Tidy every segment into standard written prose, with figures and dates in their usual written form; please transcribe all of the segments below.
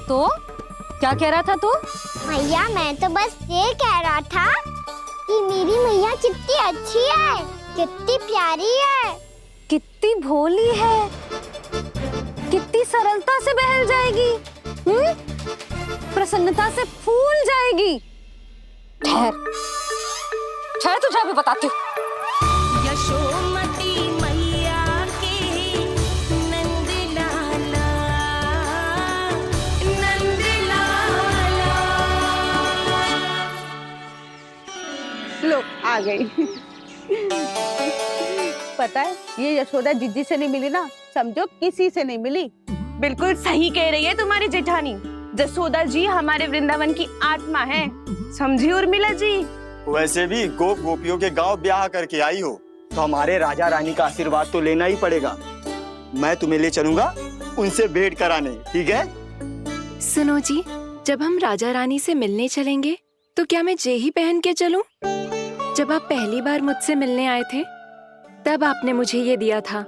तो क्या कह रहा था तू? मैया मैं तो बस ये कह रहा था कि मेरी मैया कितनी अच्छी है, कितनी प्यारी है, कितनी भोली है, कितनी सरलता से बहल जाएगी, प्रसन्नता से फूल जाएगी। ठहर ठहर, तुझे अभी बताती हूँ। यशोमती मैया के नंद लाला, नंद लाला। लो आ गई। पता है ये यशोदा जीजी से नहीं मिली ना, समझो किसी से नहीं मिली। बिल्कुल सही कह रही है तुम्हारी जेठानी। जसोदा जी हमारे वृंदावन की आत्मा है, समझी उर्मिला जी। वैसे भी गोप गोपियों के गांव ब्याह करके आई हो तो हमारे राजा रानी का आशीर्वाद तो लेना ही पड़ेगा। मैं तुम्हें ले चलूंगा उनसे भेंट कराने, ठीक है? सुनो जी, जब हम राजा रानी से मिलने चलेंगे तो क्या मैं जे ही पहन के चलूं? जब आप पहली बार मुझसे मिलने आए थे तब आपने मुझे ये दिया था।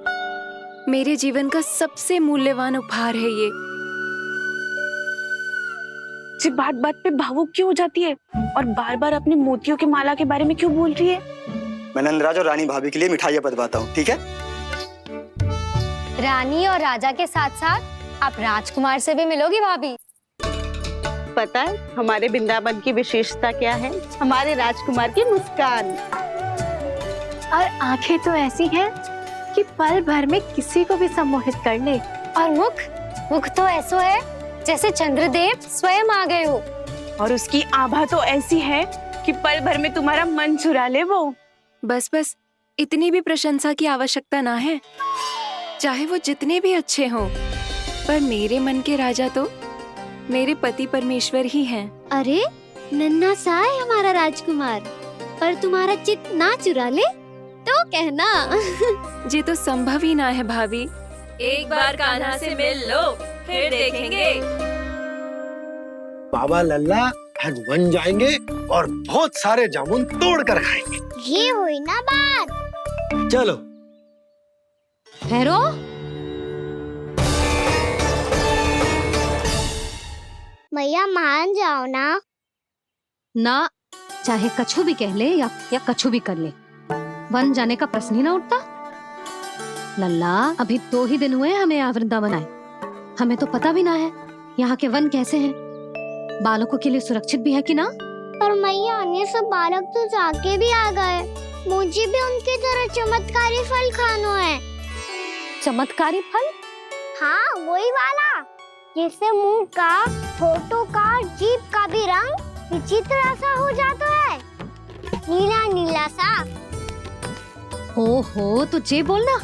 मेरे जीवन का सबसे मूल्यवान उपहार है ये। जी बात बात पे भावुक क्यों हो जाती है और बार बार अपने मोतियों के माला के बारे में क्यों बोल रही है? मैं नंदराज और रानी भाभी के लिए मिठाइयाँ बंटवाता हूँ, ठीक है? रानी और राजा के साथ साथ आप राजकुमार से भी मिलोगी भाभी। पता है हमारे वृंदावन की विशेषता क्या है? हमारे राजकुमार की मुस्कान। और आंखें तो ऐसी हैं कि पल भर में किसी को भी सम्मोहित कर ले। और मुख तो ऐसा है जैसे चंद्रदेव स्वयं आ गए हो। और उसकी आभा तो ऐसी है कि पल भर में तुम्हारा मन चुरा ले वो। बस बस, इतनी भी प्रशंसा की आवश्यकता ना है। चाहे वो जितने भी अच्छे हों, पर मेरे मन के राजा तो मेरे पति परमेश्वर ही हैं। अरे नन्हा सा है हमारा राजकुमार, पर तुम्हारा चित्त ना चुरा ले तो कहना। ये तो संभव ही ना है भाभी। एक बार कान्हा से मिल लो, फिर देखेंगे। बाबा लल्ला आज वन जाएंगे और बहुत सारे जामुन तोड़ कर खाएंगे। ये हुई ना बात। चलो। ठहरो, मैया मान जाओ ना। चाहे कछु भी कह ले या कछु भी कर ले, वन जाने का प्रश्न ही ना उठता। लल्ला, अभी 2 ही दिन हुए हमें यहाँ वृंदावन आए, हमें तो पता भी ना है यहाँ के वन कैसे हैं, बालकों के लिए सुरक्षित भी है कि ना। पर मैया अन्य सब बालक तो जाके भी आ गए, मुझे भी उनकी तरह चमत्कारी फल खाना है। चमत्कारी फल? हाँ वही वाला, जिससे मुंह का, होठों का, जीभ का भी रंग विचित्र सा हो जाता है, नीला नीला सा। ओहो, तो जे बोलना।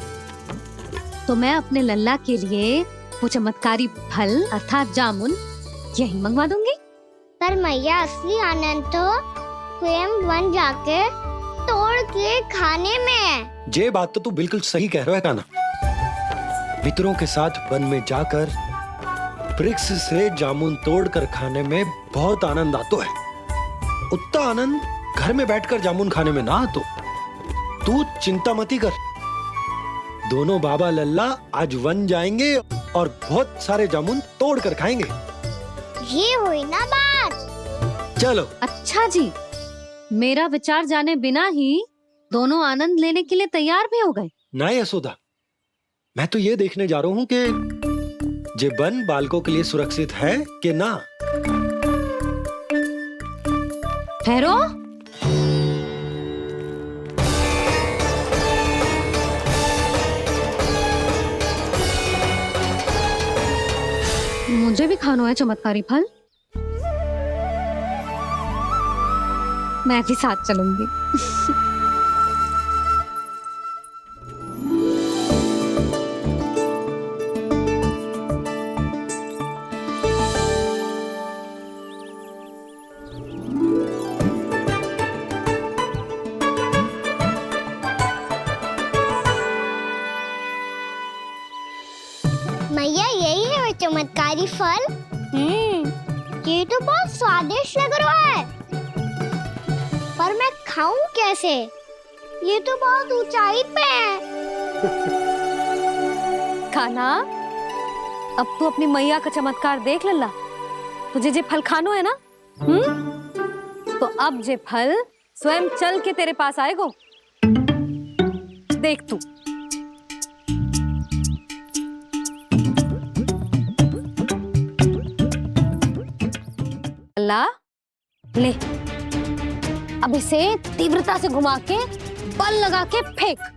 तो मैं अपने लल्ला के लिए वो चमत्कारी फल अर्थात जामुन यही मंगवा दूंगी। पर मैया असली आनंद तो स्वयं वन जाके तोड़ के खाने में है। ये बात तो तू बिल्कुल सही कह रहा है कान्हा। मित्रों के साथ वन में जाकर वृक्ष से जामुन तोड़कर खाने में बहुत आनंद आता है। उतना आनंद घर में बैठकर जामुन खाने में ना आतो। तू चिंता मती कर, दोनों बाबा लल्ला आज वन जाएंगे और बहुत सारे जामुन तोड़ कर खाएंगे। ये हुई ना बात। चलो। अच्छा जी, मेरा विचार जाने बिना ही दोनों आनंद लेने के लिए तैयार भी हो गए। ना यशोदा, मैं तो ये देखने जा रहा हूँ कि ये वन बालकों के लिए सुरक्षित है कि ना। ठहरो, मुझे भी खाना है चमत्कारी फल। मैं भी साथ चलूंगी। मैया यही है वो चमत्कारी फल। ये तो बहुत स्वादिष्ट लग रहा है, पर मैं खाऊं कैसे? ये तो बहुत ऊंचाई पे है। खाना, अब तू अपनी मैया का चमत्कार देख लल्ला। तुझे जे फल खानो है ना, तो अब जे फल स्वयं चल के तेरे पास आएगो। देख तू। अल्लाह, ले अब इसे तीव्रता से घुमा के बल लगा के फेंक।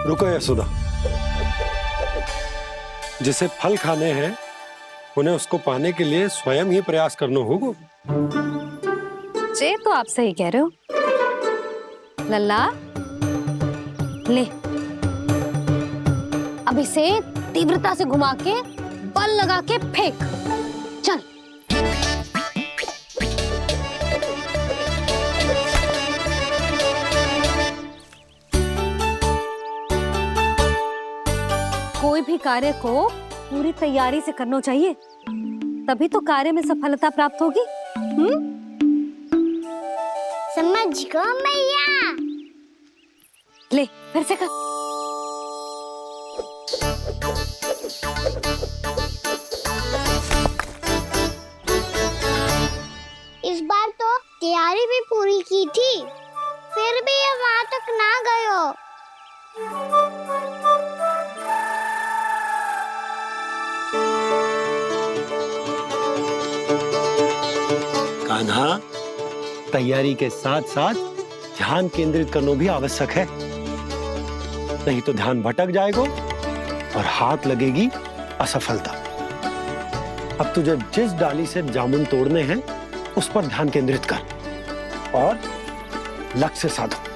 रुको यशोदा, जिसे फल खाने हैं उन्हें उसको पाने के लिए स्वयं ही प्रयास करना होगा। जे तो आप सही कह रहे हो लल्ला। ले अब इसे तीव्रता से घुमा के बल लगा के फेंक। चल। कोई भी कार्य को पूरी तैयारी से करना चाहिए, तभी तो कार्य में सफलता प्राप्त होगी। समझ गो मैया। ले फिर से कर। इस बार तो तैयारी भी पूरी की थी, फिर भी ये वहां तक ना गयो। कान्हा, तैयारी के साथ साथ ध्यान केंद्रित करना भी आवश्यक है, नहीं तो ध्यान भटक जाएगा और हाथ लगेगी असफलता। अब तुझे जिस डाली से जामुन तोड़ने हैं उस पर ध्यान केंद्रित कर और लक्ष्य साधो।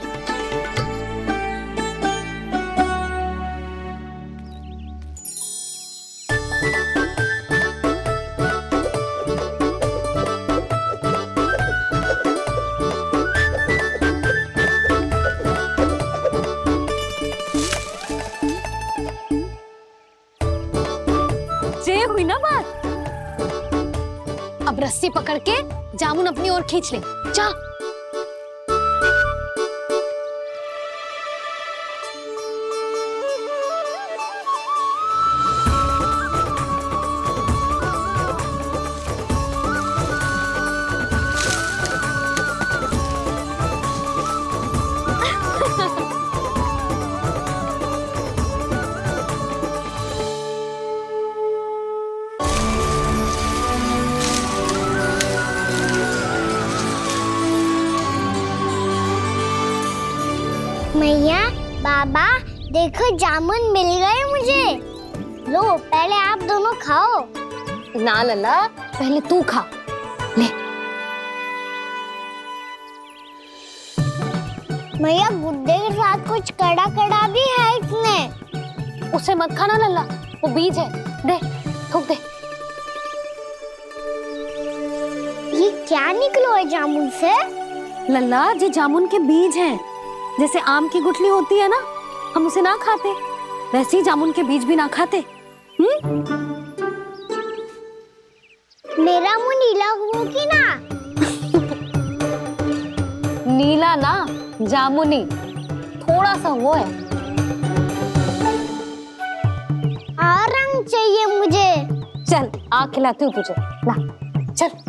ये हुई ना बात। अब रस्सी पकड़ के जामुन अपनी ओर खींच ले। जा। मैया, बाबा, देखो जामुन मिल गए मुझे। लो पहले आप दोनों खाओ। ना लल्ला, पहले तू खा। ले। मैया, गुड्डे के साथ कुछ कड़ा कड़ा भी है इसमें। उसे मत खाना लल्ला, वो बीज है। दे, थूक दे। ये क्या निकलो है जामुन से? लल्ला, ये जामुन के बीज हैं। जैसे आम की गुठली होती है ना, हम उसे ना खाते, वैसे ही जामुन के बीज भी ना खाते। मेरा मुंह नीला हुआ कि ना? नीला ना, जामुनी। थोड़ा सा वो है। और रंग चाहिए मुझे। चल, आ खिलाती हूँ तुझे। ला, चल।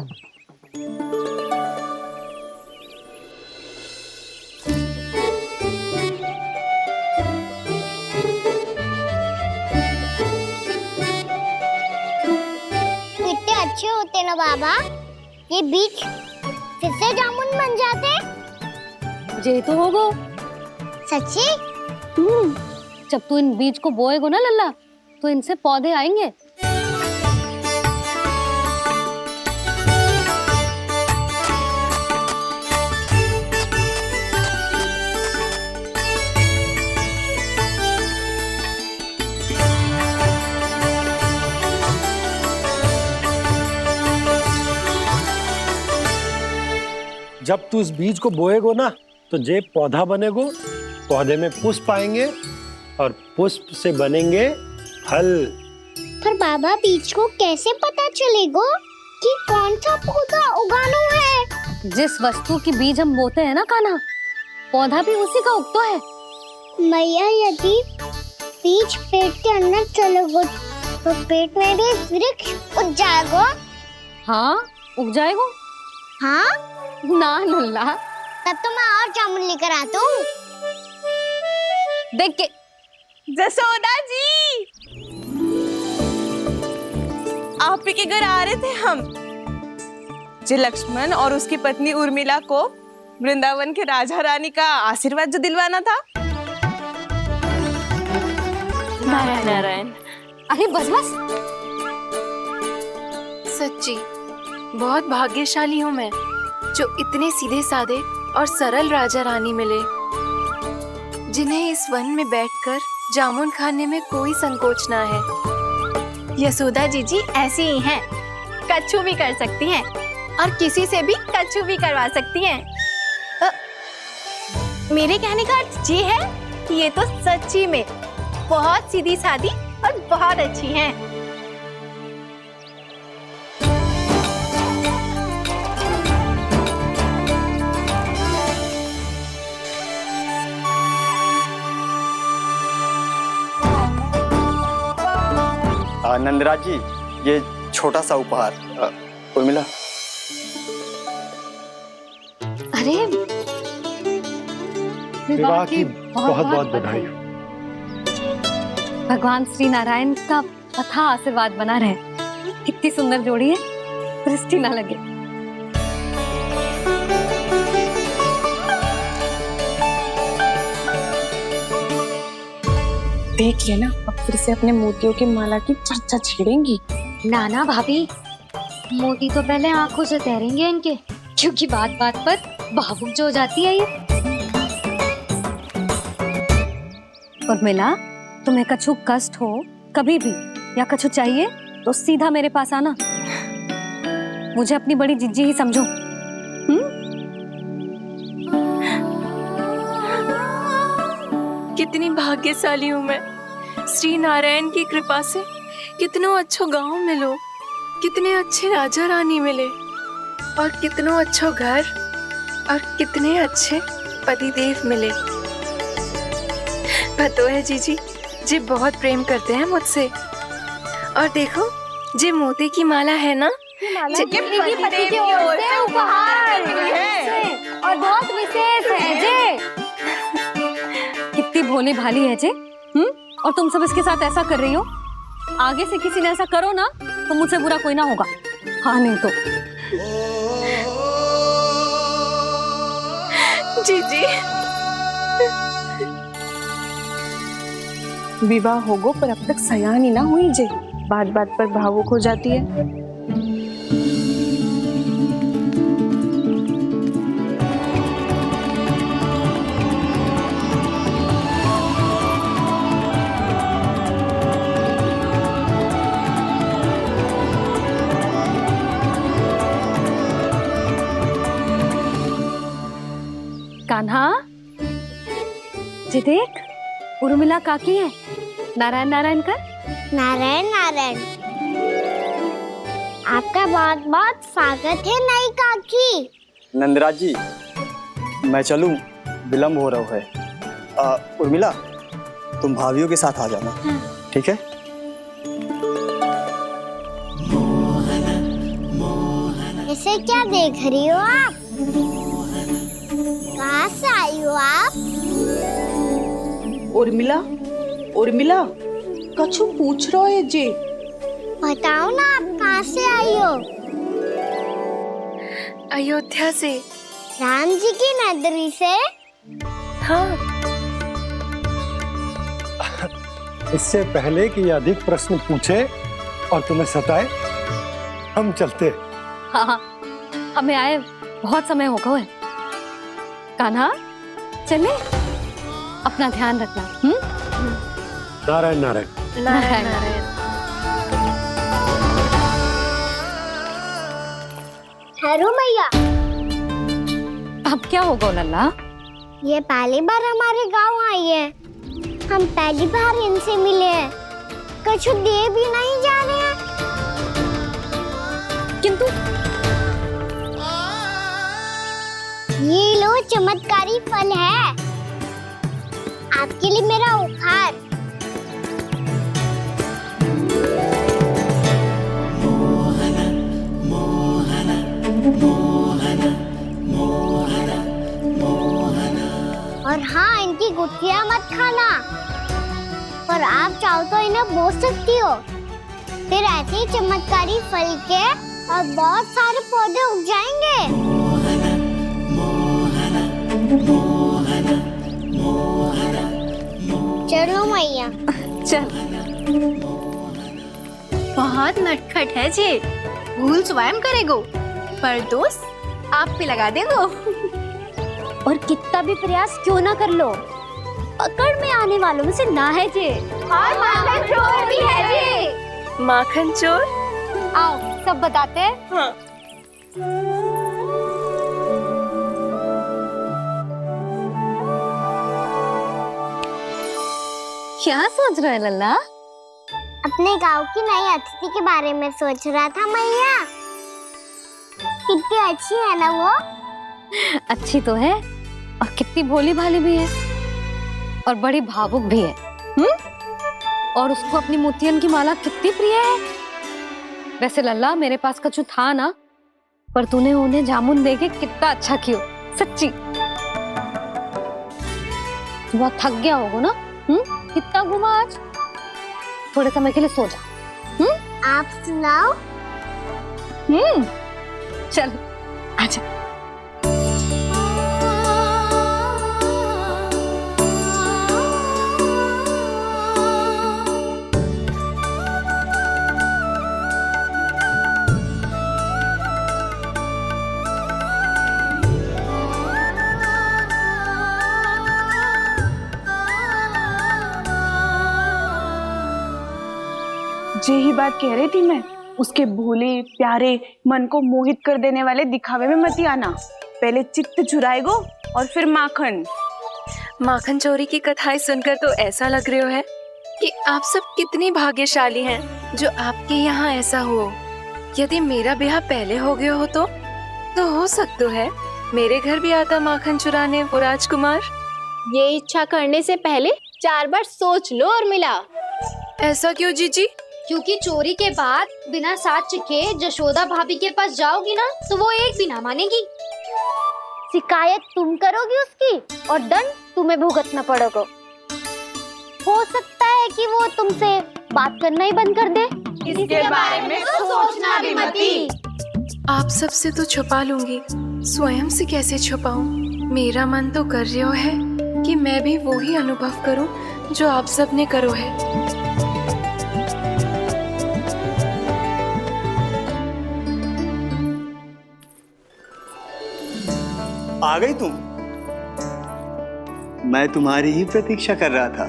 अच्छे होते ना बाबा, ये बीज फिर से जामुन बन जाते। जे तो होगो। सच्ची? जब तू इन बीज को बोएगो ना लल्ला, तो इनसे पौधे आएंगे। जब तू इस बीज को बोएगो ना, तो जे पौधा बनेगो पौधे में पुष्प आएंगे और पुष्प से बनेंगे फल। पर बाबा बीज को कैसे पता चलेगा कि कौन सा पौधा उगाना है? जिस वस्तु की बीज हम बोते हैं ना कान्हा, पौधा भी उसी का उगता है। मैया यदि बीज पेट के अंदर चलेगा तो पेट में भी वृक्ष उग जाएगा। हाँ, उग जाएगा। हाँ ना नल्ला, तब तो मैं और जामुन लेकर आता हूँ। देख के जसोदा जी, आप ही के घर आ रहे थे हम। जो लक्ष्मण और उसकी पत्नी उर्मिला को वृंदावन के राजा रानी का आशीर्वाद जो दिलवाना था। नारायण नारायण। अरे बस बस, सच्ची बहुत भाग्यशाली हूँ मैं, जो इतने सीधे साधे और सरल राजा रानी मिले, जिन्हें इस वन में बैठकर जामुन खाने में कोई संकोच ना है। यशोदा जीजी ऐसी ही हैं, कच्छू भी कर सकती हैं और किसी से भी कच्छू भी करवा सकती हैं। मेरे कहने का अर्थ ये है कि ये तो सच्ची में बहुत सीधी सादी और बहुत अच्छी हैं। नंदराज जी, ये छोटा सा उपहार। उर्मिला। अरे विवाह की बहुत बहुत बधाई। भगवान श्री नारायण का अथाह आशीर्वाद बना रहे। कितनी सुंदर जोड़ी है, दृष्टि ना लगे। देख लेना, अब फिर से अपने मोतियों की माला की चर्चा छेड़ेंगी। नाना भाभी, मोती तो पहले आंखों से तैरेंगे इनके, क्योंकि बात बात पर भावुक जो हो जाती है ये। उर्मिला, तुम्हें कछु कष्ट हो कभी भी या कछु चाहिए तो सीधा मेरे पास आना। मुझे अपनी बड़ी जिज्जी ही समझो। कितनी भाग्यशाली हूँ मैं, श्री नारायण की कृपा से कितनों अच्छो गांव मिलो, कितने अच्छे राजा रानी मिले और कितनों अच्छो घर और कितने अच्छे पतिदेव मिले। पतो है जीजी, जी बहुत प्रेम करते हैं मुझसे। और देखो, जे मोती की माला है ना, पति की ओर से उपहार और बहुत विशेष है जे। कितनी भोली भाली है जे। और तुम सब इसके साथ ऐसा कर रही हो। आगे से किसी ने ऐसा करो ना तो मुझसे बुरा कोई ना होगा। हाँ नहीं तो। जीजी, विवाह होगो पर अब तक सयानी ना हुई जे, बात बात पर भावुक हो जाती है। कान्हा, जी देख, उर्मिला काकी है। नारायण नारायण कर। नारायण नारायण। आपका बहुत बहुत स्वागत है नई काकी। नंदराज जी, मैं चलूं, विलम्ब हो रहा है। उर्मिला, तुम भाभियों के साथ आ जाना। ठीक है? इसे क्या देख रही हो आप? कहाँ से आई हो आप? उर्मिला, उर्मिला, कछु पूछ रहा है जे। बताओ ना, आप कहाँ से आई हो? अयोध्या से। राम जी की नगरी से? हाँ। इससे पहले कि अधिक प्रश्न पूछे और तुम्हें सताए, हम चलते। हाँ हाँ, हमें आए बहुत समय हो गया है। कान्हा, चले, अपना ध्यान रखना। नारायण नारायण। नारायण नारायण। ठहरो मैया। अब क्या होगा लल्ला? ये पहली बार हमारे गांव आई है। हम पहली बार इनसे मिले हैं। कुछ दे भी नहीं जा रहे हैं। किंतु ये लो चमत्कारी फल है। आपके लिए मेरा उपहार। और हाँ, इनकी गुठलियां मत खाना। और आप चाहो तो इन्हें बो सकती हो। फिर ऐसे ही चमत्कारी फल के और बहुत सारे पौधे उग जाएंगे। चलो मैया। चल। बहुत नटखट है जी। भूल स्वयं करेगो, पर दोस्त आप पे लगा देगो। और कितना भी प्रयास क्यों ना कर लो, पकड़ में आने वालों में से ना है जी। और माखन चोर भी है जी। माखन चोर? आओ सब बताते हैं। हाँ। क्या सोच रहा है लल्ला? अपने गांव की नई अतिथि के बारे में सोच रहा था मैया। कितनी अच्छी है ना वो। अच्छी तो है और कितनी भोली भाली भी है और बड़ी भावुक भी है। और उसको अपनी मोतियन की माला कितनी प्रिय है। वैसे लल्ला, मेरे पास कछु था ना, पर तूने उन्हें जामुन देके कितना अच्छा किया, सच्ची। बहुत थक गया होगा ना? कितना घुमा आज। थोड़े समय के लिए सो जा। आप सुनाओ। चल आजा। यही बात कह रही थी मैं। उसके भोले प्यारे मन को मोहित कर देने वाले दिखावे में मत आना। पहले चित्त चुराएगो और फिर माखन। माखन चोरी की कथाएं सुनकर तो ऐसा लग रहा है कि आप सब कितनी भाग्यशाली हैं जो आपके यहाँ ऐसा हो। यदि मेरा ब्याह पहले हो गया हो तो हो सकता है मेरे घर भी आता माखन चुराने वो राजकुमार। ये इच्छा करने से पहले 4 बार सोच लो और मिला। ऐसा क्यों जीजी? क्योंकि चोरी के बाद बिना साथ चिखे जशोदा भाभी के पास जाओगी ना, तो वो एक भी ना मानेगी। शिकायत तुम करोगी उसकी और दंड तुम्हें भुगतना पड़ेगा। हो सकता है कि वो तुमसे बात करना ही बंद कर दे। इसके बारे में तो सोचना भी मती। आप सबसे तो छुपा लूंगी, स्वयं से कैसे छुपाऊं? मेरा मन तो कर रहा है कि मैं भी वो ही अनुभव करूं जो आप सब ने करो है। आ गई तुम? मैं तुम्हारी ही प्रतीक्षा कर रहा था।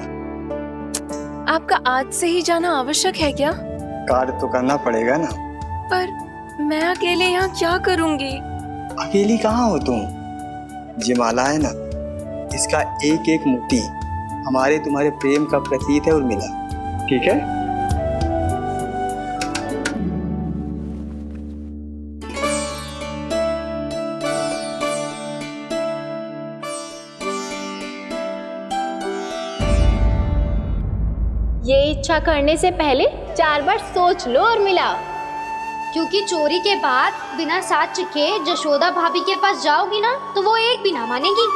आपका आज से ही जाना आवश्यक है क्या? कार्य तो करना पड़ेगा ना। पर मैं अकेले यहाँ क्या करूंगी? अकेली कहाँ हो तुम? ये माला है ना, इसका एक एक मोती हमारे तुम्हारे प्रेम का प्रतीक है उर्मिला। ठीक है? ये इच्छा करने से पहले 4 बार सोच लो और मिला। क्योंकि चोरी के बाद बिना साथ चिखे जशोदा भाभी के पास जाओगी ना, तो वो एक भी ना मानेगी।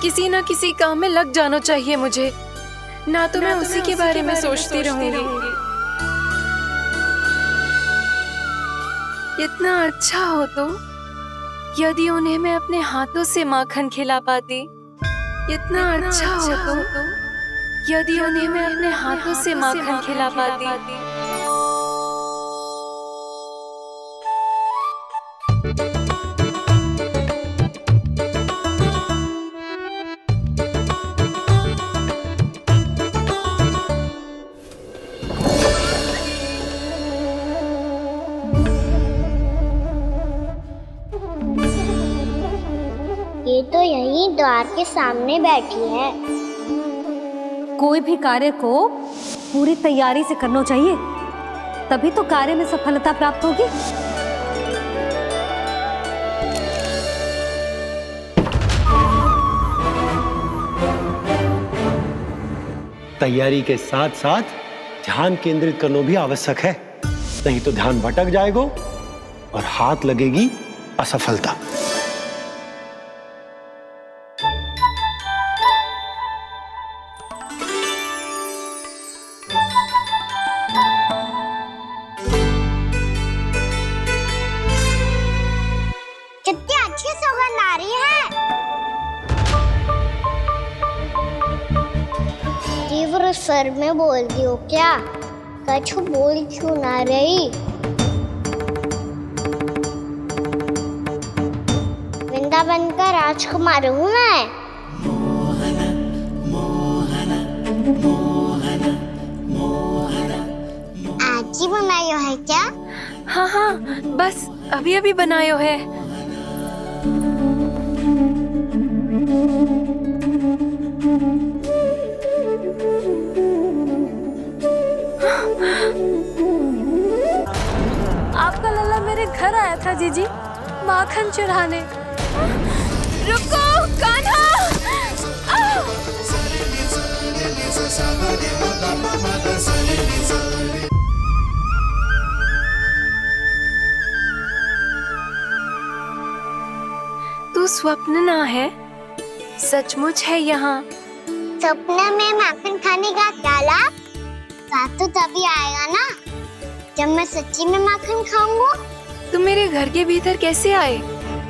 किसी न किसी काम में लग जाना चाहिए मुझे, ना तो मैं उसी के बारे में सोचती रहूंगी। इतना अच्छा हो तो यदि उन्हें मैं अपने हाथों से माखन खिला पाती। इतना अच्छा हो तो यदि उन्हें मैं अपने हाथों से माखन खिला पाती। द्वार के सामने बैठी है। कोई भी कार्य को पूरी तैयारी से करना चाहिए, तभी तो कार्य में सफलता प्राप्त होगी। तैयारी के साथ साथ ध्यान केंद्रित करना भी आवश्यक है, नहीं तो ध्यान भटक जाएगा और हाथ लगेगी असफलता। कितनी अच्छी सुगंध आ रही है। तीव्र स्वर में बोलती हो क्या? कछु बोल क्यों ना रही? वृंदावन का राजकुमार हूँ मैं। आज ही बनायो है क्या? हाँ हाँ, बस अभी अभी बनायो है। आपका लल्ला मेरे घर आया था जीजी, माखन चुराने। रुको कान्हा! तू स्वप्न ना है, सचमुच है यहाँ। सपने में माखन खाने का क्या लाभ? स्वाद तो तभी आएगा ना जब मैं सच्ची में माखन खाऊंगा। तुम मेरे घर के भीतर कैसे आए?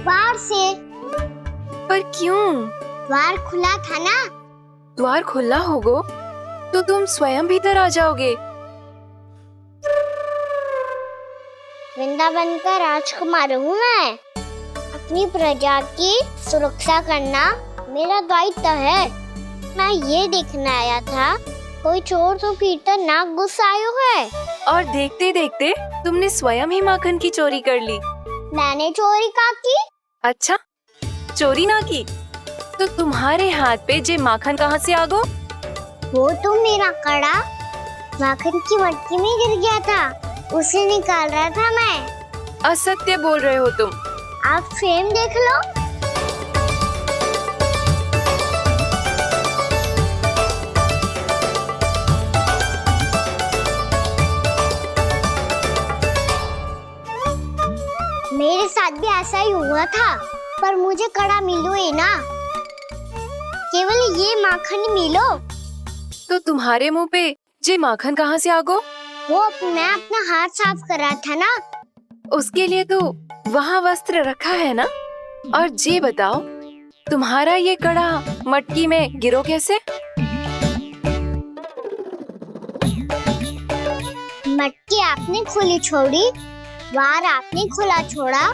बाहर से। पर क्यों? द्वार खुला था ना। द्वार खुला होगा तो तुम स्वयं भीतर आ जाओगे। वृंदावन का राजकुमार हूँ मैं। अपनी प्रजा की सुरक्षा करना मेरा दायित्व है। मैं ये देखने आया था कोई चोर तो भीतर ना घुस आयो है। और देखते देखते तुमने स्वयं ही माखन की चोरी कर ली। मैंने चोरी का की? अच्छा, चोरी ना की तो तुम्हारे हाथ पे जे माखन कहाँ से आ गो? वो तो मेरा कड़ा माखन की मटकी में गिर गया था, उसे निकाल रहा था मैं। असत्य बोल रहे हो तुम। आप फ्रेम देख लो। मेरे साथ भी ऐसा ही हुआ था, पर मुझे कड़ा मिलो ही ना, केवल ये माखन ही मिलो। तो तुम्हारे मुंह पे जे माखन कहाँ से आ गो? वो मैं अपना हाथ साफ कर रहा था ना। उसके लिए तो वहाँ वस्त्र रखा है ना। और जे बताओ, तुम्हारा ये कड़ा मटकी में गिरो कैसे? मटकी आपने खुली छोड़ी, द्वार आपने खुला छोड़ा,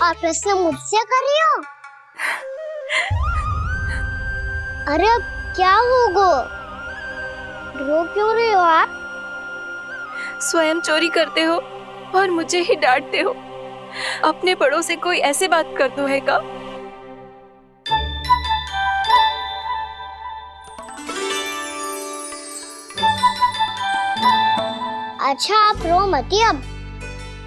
और प्रश्न मुझसे कर रही हो? अरे अब क्या होगा? रो क्यों रहे हो आप? स्वयं चोरी करते हो और मुझे ही डांटते हो। अपने बड़ों से कोई ऐसे बात कर दो है का? अच्छा आप रो मती। अब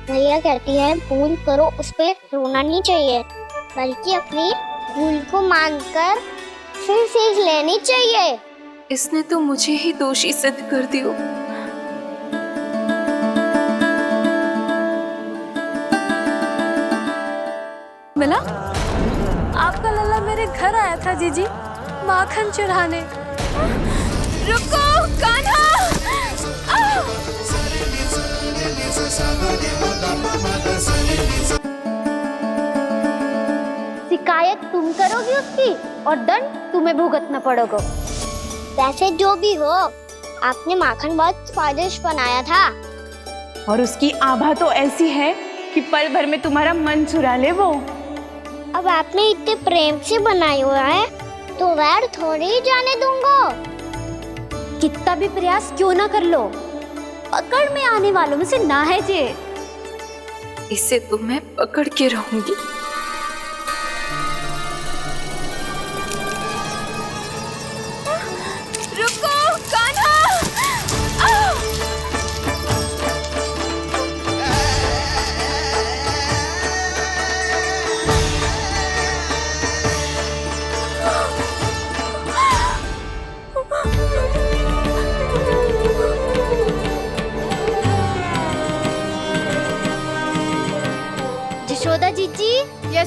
भैया कहती है भूल करो, उस पे रोना नहीं चाहिए, बल्कि अपनी भूल को मानकर फिर सीख लेनी चाहिए। इसने तो मुझे ही दोषी सिद्ध कर दियो। मिला? आपका लल्ला मेरे घर आया था जीजी, माखन चुराने। रुको कान्हा! शिकायत तुम करोगी उसकी और दंड तुम्हें भुगतना पड़ेगा। वैसे जो भी हो, आपने माखन बहुत स्वादिष्ट बनाया था। और उसकी आभा तो ऐसी है कि पल भर में तुम्हारा मन चुरा ले वो। अब आपने इतने प्रेम से बनाया हुआ है तो वैर थोड़ी ही जाने दूंगा। कितना भी प्रयास क्यों ना कर लो, पकड़ में आने वालों में से ना है जे। इसे तो मैं पकड़ के रहूंगी।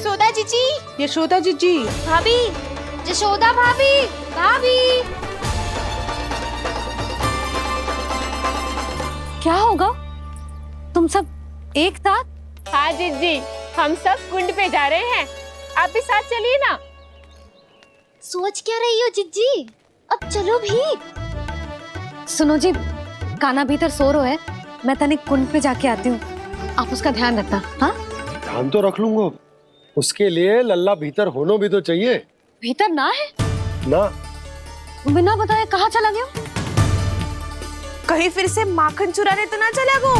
यशोदा जीजी, यशोदा जीजी, भाभी, जशोदा भाभी, भाभी। क्या होगा? तुम सब एक साथ? हाँ जीजी, हम सब कुंड पे जा रहे हैं, आप भी साथ चलिए ना। सोच क्या रही हो जिज्जी? अब चलो भी। सुनो जी, काना भीतर सो रो है, मैं तनिक कुंड पे जाके आती हूँ, आप उसका ध्यान रखना। हाँ, ध्यान तो रख लूंगा, उसके लिए लल्ला भीतर होना भी तो चाहिए। भीतर ना है? ना, बिना बताए कहाँ चला गया? कहीं फिर से माखन चुराने तो ना चला गो।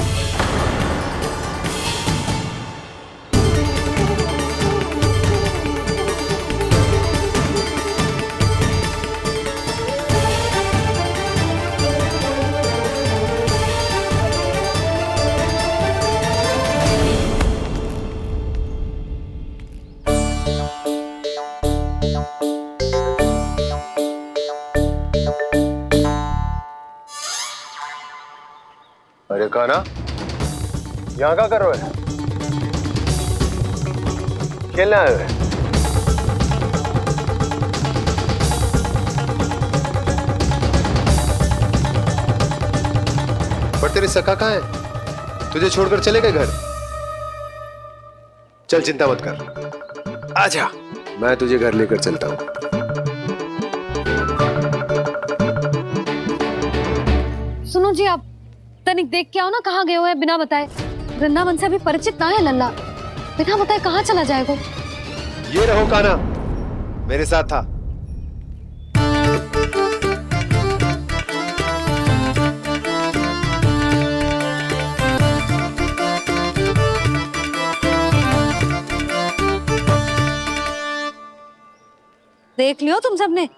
अरे काना, यहाँ क्या कर रहे हो? खेलने आए हुए? पर तेरी सखा कहाँ है? तुझे छोड़कर चले गए घर? चल चिंता मत कर, आजा, मैं तुझे घर लेकर चलता हूँ। सुनो जी, आप तनिक देख के आओ ना कहाँ गए हुए हैं बिना बताए। वृंदावन से अभी परिचित ना है लल्ला, बिना बताए कहाँ चला जाएगा? ये रहो काना, मेरे साथ था। देख लियो तुम सबने,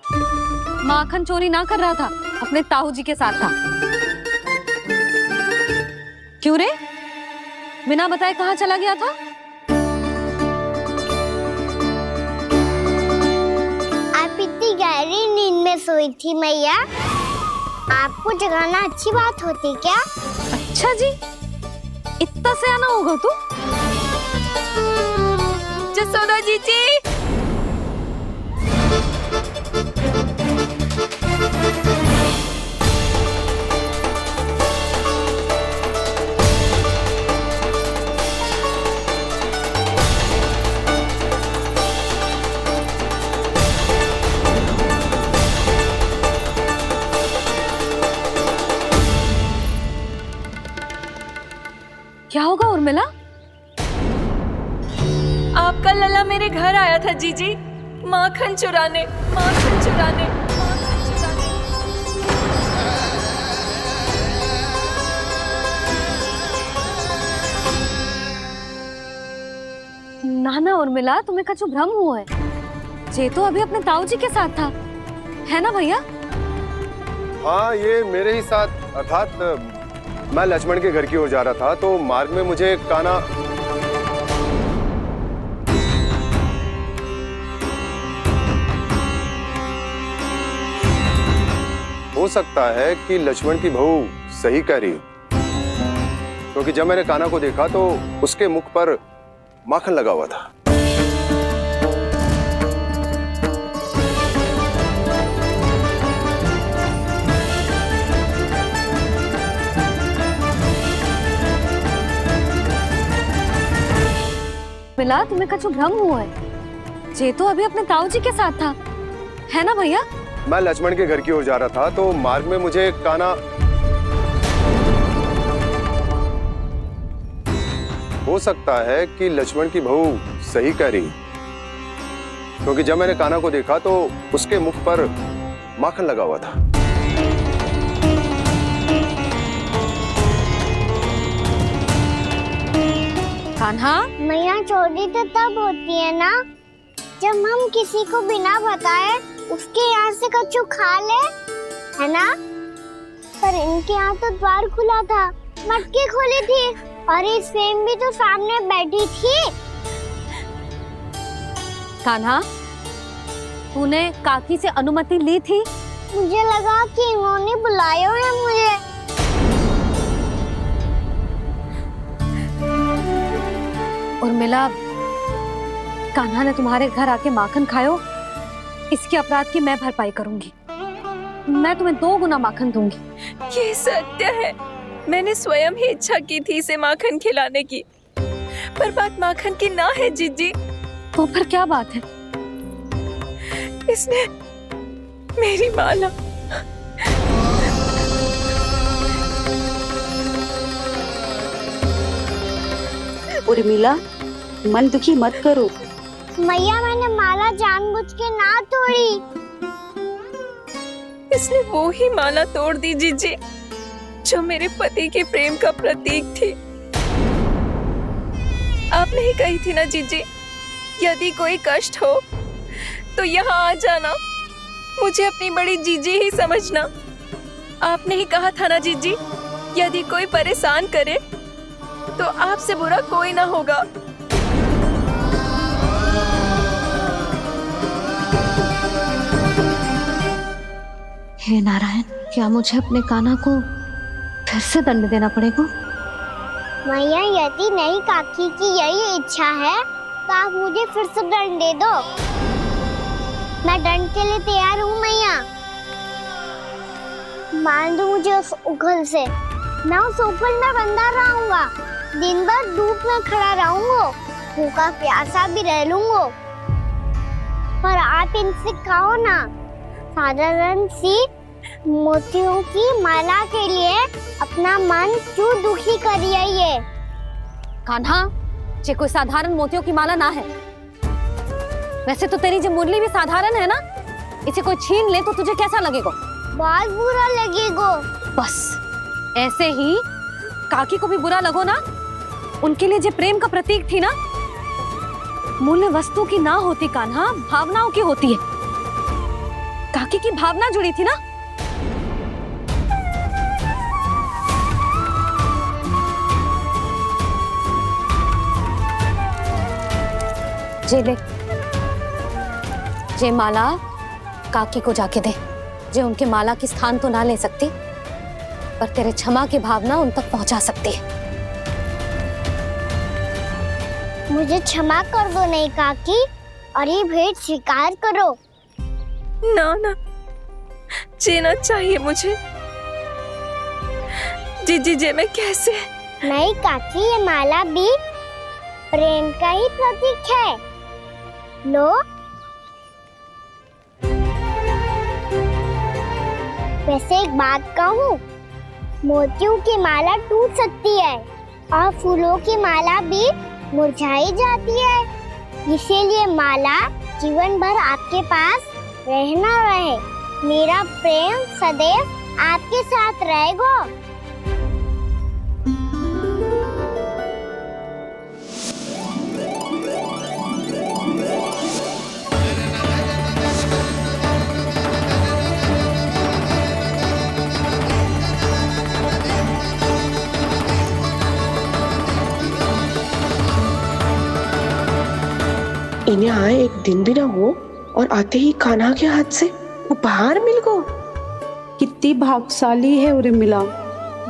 माखन चोरी ना कर रहा था, अपने ताऊ जी के साथ था। क्यों रे, बिना बताए कहाँ चला गया था? आप इतनी गहरी नींद में सोई थी मैया, आपको जगाना अच्छी बात होती क्या? अच्छा जी, इतना सयाना होगा तू? जसोदा जीजी, क्या होगा उर्मिला? आपका लल्ला मेरे घर आया था जीजी, माखन चुराने, माखन चुराने, माखन चुराने। ना ना उर्मिला, तुम्हें कछु भ्रम हुआ है, ये तो अभी अपने ताऊ जी के साथ था, है ना भैया? हाँ, ये मेरे ही साथ, अर्थात मैं लक्ष्मण के घर की ओर जा रहा था, तो मार्ग में मुझे काना हो सकता है कि लक्ष्मण की बहू सही कह रही हो, क्योंकि जब मैंने काना को देखा तो उसके मुख पर माखन लगा हुआ था। मिला, तुम्हें कछु भ्रम हुआ है, ये तो अभी अपने ताऊ जी के साथ था, है ना भैया? मैं लक्ष्मण के घर की ओर जा रहा था, तो मार्ग में मुझे काना हो सकता है कि लक्ष्मण की बहू सही कह रही, क्योंकि जब मैंने काना को देखा तो उसके मुख पर माखन लगा हुआ था। कान्हा, मैया, चोरी तो तब होती है ना जब हम किसी को बिना बताए उसके यहाँ से कछु खा ले, है ना? पर इनके यहाँ तो द्वार खुला था, मटकी खोली थी और ये सेम भी तो सामने बैठी थी। कान्हा, तूने काकी से अनुमति ली थी? मुझे लगा कि इन्होंने बुलाया है मुझे। उर्मिला, कान्हा ने तुम्हारे घर आके माखन खायो, इसके अपराध की मैं भरपाई करूंगी। मैं तुम्हें 2 गुना माखन दूंगी। ये सत्य है, मैंने स्वयं ही इच्छा की थी इसे माखन खिलाने की, पर बात माखन की ना है जीजी। तो फिर क्या बात है? इसने मेरी माला उर्मिला, मन दुखी मत करो। मैया मैंने माला जानबूझ के ना तोड़ी। इसने वो ही माला तोड़ दी जीजी जो मेरे पति के प्रेम का प्रतीक थी। आपने ही कही थी ना जीजी, यदि कोई कष्ट हो तो यहाँ आ जाना, मुझे अपनी बड़ी जीजी ही समझना। आपने ही कहा था ना जीजी, यदि कोई परेशान करे तो आपसे बुरा कोई ना होगा। हे नारायण, क्या मुझे अपने कान्हा को फिर से दंड देना पड़ेगा? मैया यदि नहीं काकी की यही इच्छा है तो आप मुझे फिर से दंड दे दो। मैं दंड के लिए तैयार हूँ मैया। मान दो मुझे उस उखल से, मैं उस ऊपर में बंधा रहूंगा, दिन भर धूप में खड़ा रहूंगा, भूखा प्यासा भी रह लूंगा। पर आप इनसे कहो ना, साधारण सी मोतियों की माला के लिए अपना मन क्यों दुखी करिए? कान्हा, ये कोई साधारण मोतियों की माला ना है। वैसे तो तेरी जो मुरली भी साधारण है ना, इसे कोई छीन ले तो तुझे कैसा लगेगा? बहुत बुरा लगेगा। बस ऐसे ही काकी को भी बुरा लगो ना। उनके लिए जो प्रेम का प्रतीक थी ना, मूल्य वस्तु की ना होती कान्हा, भावनाओं की होती है। काकी की भावना जुड़ी थी ना। जे ले, जे माला काकी को जाके दे। जे उनके माला की स्थान तो ना ले सकती, पर तेरे क्षमा की भावना उन तक पहुंचा सकती है। मुझे क्षमा कर दो नहीं काकी, और ये भेंट स्वीकार करो। ना ना, जीना चाहिए मुझे। जीजी जे मैं कैसे? नहीं काकी, ये माला भी प्रेम का ही प्रतीक है। लो, वैसे एक बात कहूँ, मोतियों की माला टूट सकती है और फूलों की माला भी मुरझाई जाती है। इसीलिए माला जीवन भर आपके पास रहना रहे। मेरा प्रेम सदैव आपके साथ रहेगा। इन्हें आए एक दिन भी ना हुआ और आते ही कान्हा के हाथ से उपहार मिल गो। कितनी भाग्यशाली है उर्मिला।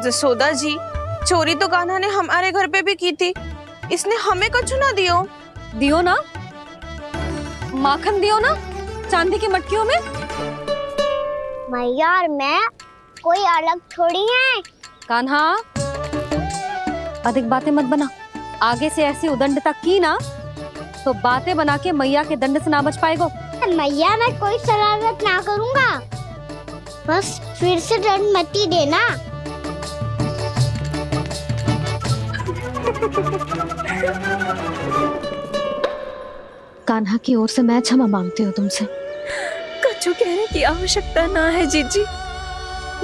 जसोदा जी, चोरी तो कान्हा ने हमारे घर पे भी की थी, इसने हमें कछु ना दियो। दियो ना, माखन दियो ना, चांदी की मटकियों में। मैया और मैं कोई अलग थोड़ी हैं। कान्हा, अधिक बातें मत बना। आगे से ऐसी उदंडता की ना तो बातें बना के मैया के दंड से ना बच पाएगो। मैया मैं कोई शरारत ना करूँगा, बस फिर से दंड मत ही देना। कान्हा की ओर से मैं क्षमा मांगती हूँ तुमसे। कछु कहने की आवश्यकता ना है जीजी,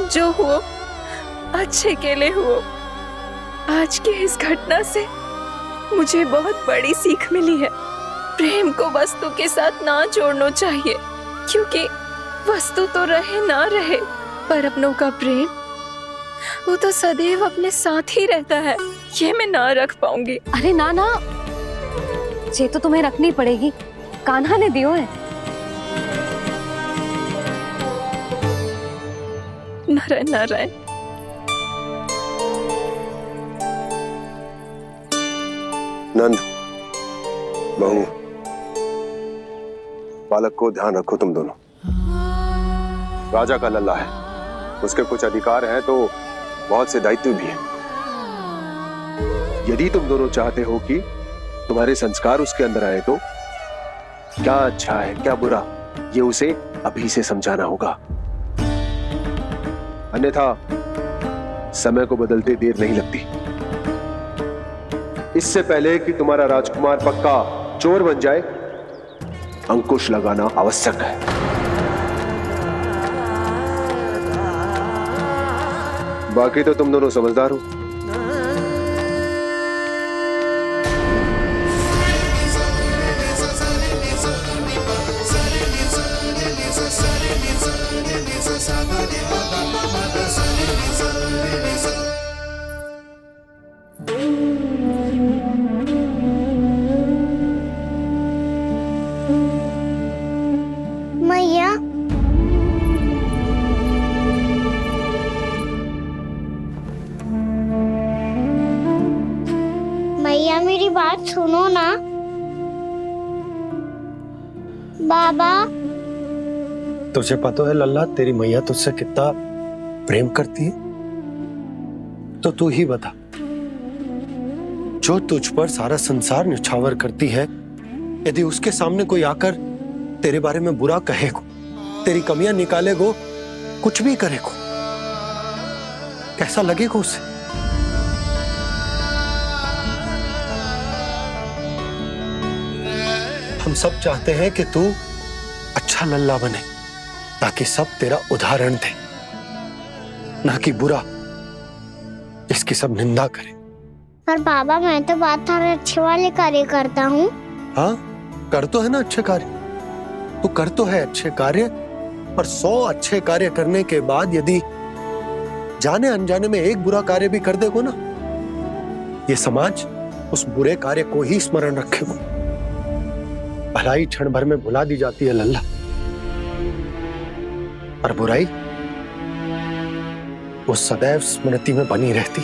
जो हुआ अच्छे के लिए हुआ। आज की इस घटना से मुझे बहुत बड़ी सीख मिली है। प्रेम को वस्तु के साथ ना जोड़ना चाहिए, क्योंकि वस्तु तो रहे ना रहे, पर अपनों का प्रेम वो तो सदैव अपने साथ ही रहता है। ये मैं ना रख पाऊंगी। अरे ना ना, ये तो तुम्हें रखनी पड़ेगी। कान्हा ने दियो है। नारायण नारायण। नंद, बहू, बालक को ध्यान रखो तुम दोनों। राजा का लल्ला है, उसके कुछ अधिकार हैं तो बहुत से दायित्व भी हैं। यदि तुम दोनों चाहते हो कि तुम्हारे संस्कार उसके अंदर आए तो क्या अच्छा है क्या बुरा ये उसे अभी से समझाना होगा, अन्यथा समय को बदलते देर नहीं लगती। इससे पहले कि तुम्हारा राजकुमार पक्का चोर बन जाए, अंकुश लगाना आवश्यक है। बाकी तो तुम दोनों समझदार हो। मैया, मैया मेरी बात सुनो ना। बाबा, तुझे पता है लल्ला, तेरी मैया तुझसे कितना प्रेम करती है? तो तू ही बता, जो तुझ पर सारा संसार न्यौछावर करती है, यदि उसके सामने कोई आकर तेरे बारे में बुरा कहेगो, तेरी कमियां निकालेगो, कुछ भी करेगो, कैसा लगेगा उसे? हम सब चाहते हैं कि तू अच्छा लल्ला बने, ताकि सब तेरा उदाहरण दे, ना कि बुरा जिसकी सब निंदा करे। पर बाबा मैं तो बात हर अच्छे वाले कार्य करता हूँ। हाँ, कर तो है ना अच्छे कार्य, तू कर तो है अच्छे कार्य, पर 100 अच्छे कार्य करने के बाद यदि जाने अनजाने में एक बुरा कार्य भी कर देगो ना, ये समाज उस बुरे कार्य को ही स्मरण रखेगो। भलाई क्षण भर में भुला दी जाती है लल्ला, और बुराई वो सदैव स्मृति में बनी रहती।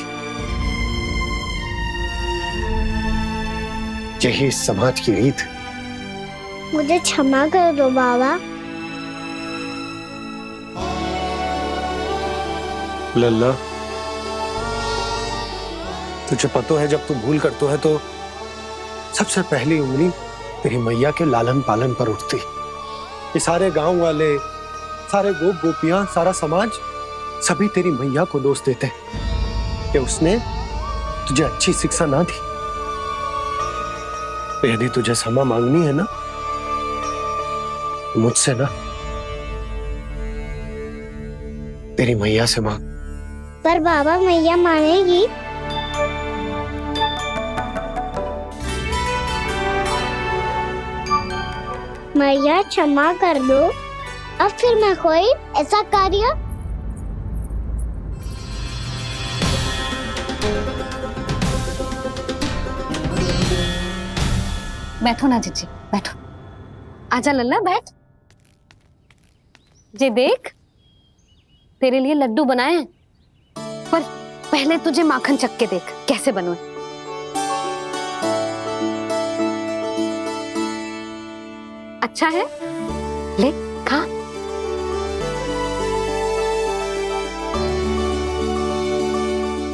यही इस समाज की रीत। मुझे क्षमा कर दो बाबा। लल्ला, तुझे पता है जब तू भूल करतो है तो सबसे पहली उंगली तेरी मैया के लालन पालन पर उठती। ये सारे गांव वाले, सारे गोप गोपियां, सारा समाज सभी तेरी मैया को दोष देते हैं कि उसने तुझे अच्छी शिक्षा ना दी। तो यदि तुझे क्षमा मांगनी है ना, मुझसे ना, तेरी मैया से मांग। पर बाबा मैया मानेगी? मैया क्षमा कर दो, अब फिर मैं कोई ऐसा कार्य। बैठो ना जीजी, बैठो। आजा लल्ला, बैठ। जे देख, तेरे लिए लड्डू बनाए हैं, पर पहले तुझे माखन चख के देख कैसे बने। अच्छा है, ले खा।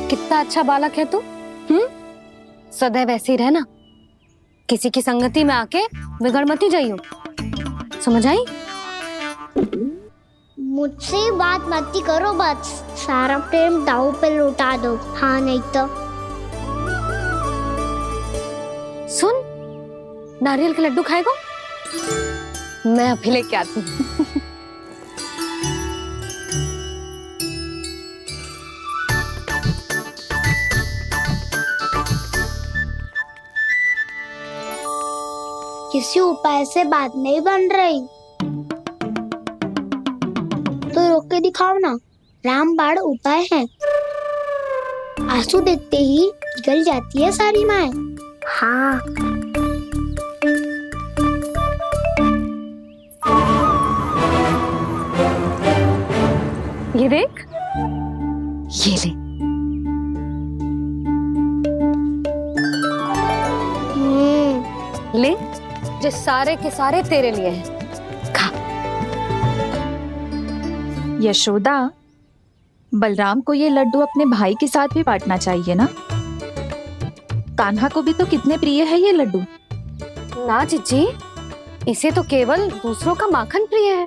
कितना अच्छा बालक है तू। सदैव ऐसे ही रहना, किसी की संगति में आके बिगड़ मत जाइयो, समझ आई? मुझसे बात मत करो, बस सारा प्रेम दाव पे लौटा दो। हाँ नहीं तो सुन, नारियल के लड्डू खाएगा? मैं अभी लेके आती हूँ। किसी उपाय से बात नहीं बन रही तो रोक के दिखाओ ना। रामबाण उपाय है, आंसू देखते ही गल जाती है सारी माए। हाँ, ये देख, ये ले। ले, जो सारे के सारे तेरे लिए हैं। यशोदा, बलराम को ये लड्डू अपने भाई के साथ भी बांटना चाहिए ना। कान्हा को भी तो कितने प्रिय है ये लड्डू। ना जीजी, इसे तो केवल दूसरों का माखन प्रिय है।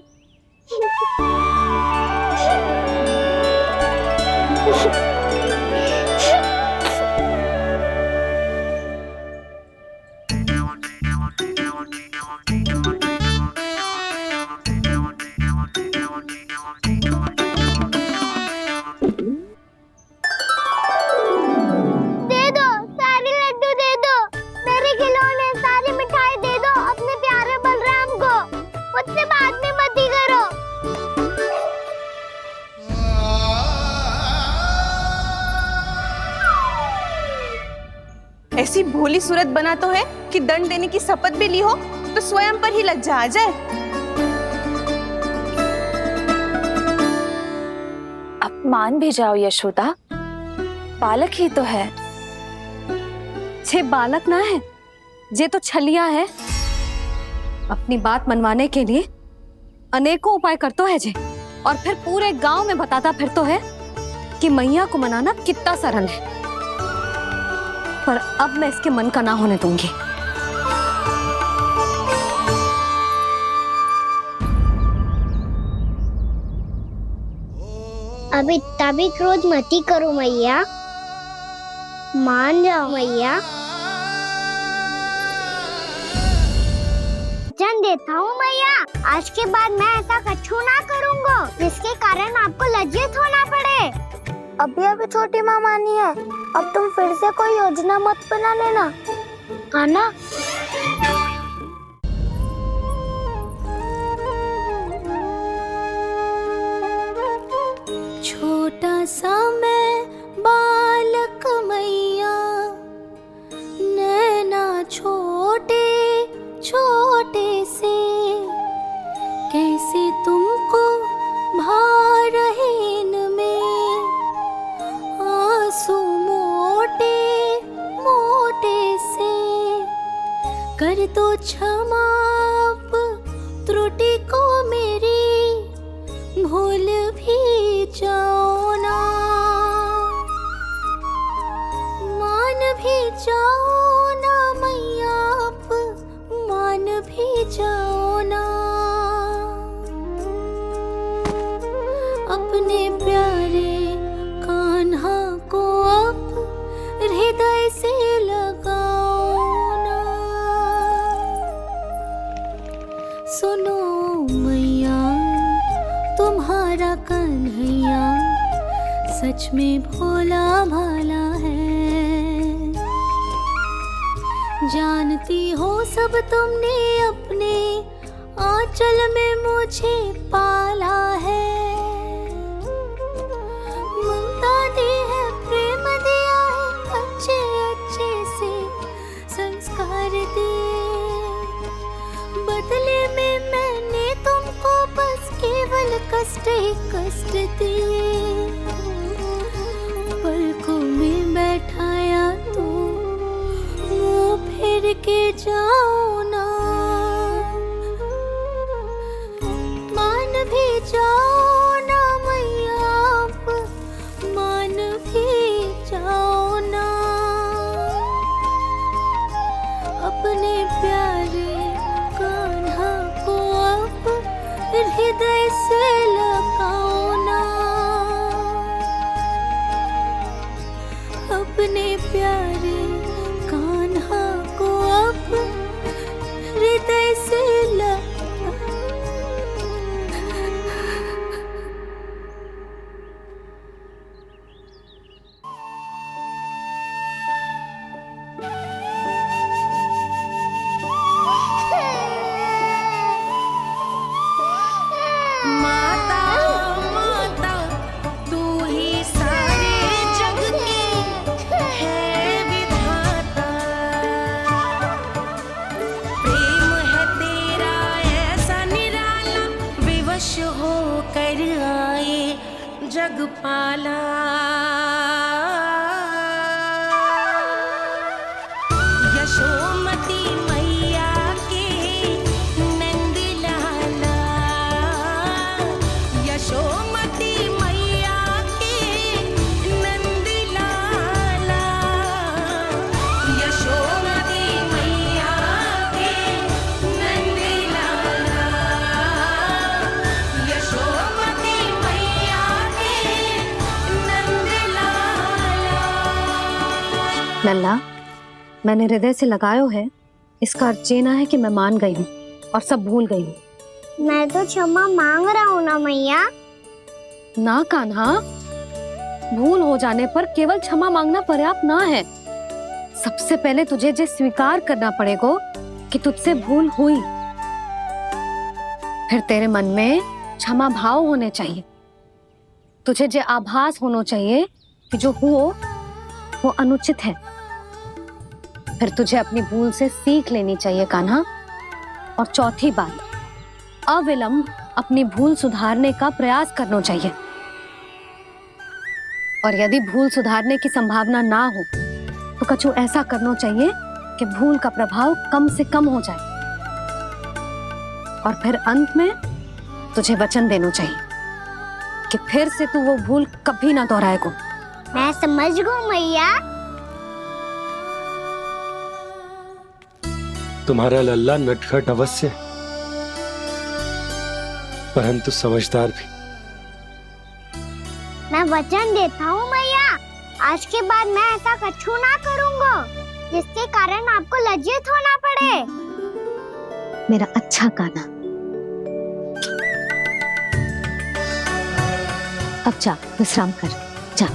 दे दो, सारे लड्डू दे दो, मेरे खिलौने, सारी मिठाई दे दो अपने प्यारे बलराम को। मुझसे बाद में मत ही करो। ऐसी भोली सूरत बना तो है कि दंड देने की शपथ भी ली हो तो स्वयं पर ही लज्जा आ जाए। अपमान भी जाओ यशोदा, बालक ही तो है। छे बालक ना है, जे तो छलिया है। अपनी बात मनवाने के लिए अनेकों उपाय करतो है जे, और फिर पूरे गांव में बताता फिरतो है कि मैया को मनाना कितना सरल है। पर अब मैं इसके मन का ना होने दूंगी। अब इतना भी क्रोध मत ही करो मैया, मान जाओ मैया। वचन देता हूँ मैया, आज के बाद मैं ऐसा कछु ना करूँगा जिसके कारण आपको लज्जित होना पड़े। अभी छोटी माँ मानी है, अब तुम फिर से कोई योजना मत बना लेना, आना। छोटा सा मैं बालक मैया, नैना छोटे छोटे से, कैसे तुमको भारहीन में आंसू मोटे मोटे से, कर दो क्षमा त्रुटि को मेरी, भूल भी जाओ ना, मान भी जाओ ना मैया, आप मान भी जाओ ना। अपने प्यारे कान्हा को अब हृदय से लगाओ ना। सुनो मैया, तुम्हारा कन्हैया सच में भोला भाला है। जानती हो सब तुमने अपने आंचल में मुझे पाला है। ममता दी है, प्रेम दिया है, अच्छे अच्छे से संस्कार दिए। बदले में मैंने तुमको बस केवल कष्ट ही कष्ट दिए। पलकों में बैठाया तो मुंह फेर के जाओ ना, मान भी जाओ ना मैया, आप मान भी जाओ ना। अपने प्यारे कान्हा को अब हृदय से लगाओ ना। अपने प्यारे कान्हा को अब हृदय से माता माता तू ही सारे जग की है विधाता। लल्ला, मैंने हृदय से लगायो है, इसका अर्थ ये ना है कि मैं मान गई हूँ और सब भूल गई हूँ। मैं तो क्षमा मांग रहा हूँ ना मैया। ना कान्हा, भूल हो जाने पर केवल क्षमा मांगना पर्याप्त ना है। सबसे पहले तुझे जे स्वीकार करना पड़ेगा कि तुझसे भूल हुई। फिर तेरे मन में क्षमा भाव होने चाहिए। तुझे जे आभास होना चाहिए कि जो हुआ वो अनुचित है। फिर तुझे अपनी भूल से सीख लेनी चाहिए कान्हा। और चौथी बात, अविलंब अपनी भूल सुधारने का प्रयास करना चाहिए। और यदि भूल सुधारने की संभावना ना हो तो कछु ऐसा करना चाहिए कि भूल का प्रभाव कम से कम हो जाए। और फिर अंत में तुझे वचन देना चाहिए कि फिर से तू वो भूल कभी ना दोहराएगा। मैं समझ गई मैया। तुम्हारा लल्ला नटखट अवश्य, परंतु समझदार भी। मैं वचन देता हूँ मैया, आज के बाद मैं ऐसा कछु ना करूँगा जिसके कारण आपको लज्जित होना पड़े। मेरा अच्छा कान्हा, अब जा विश्राम कर, जा।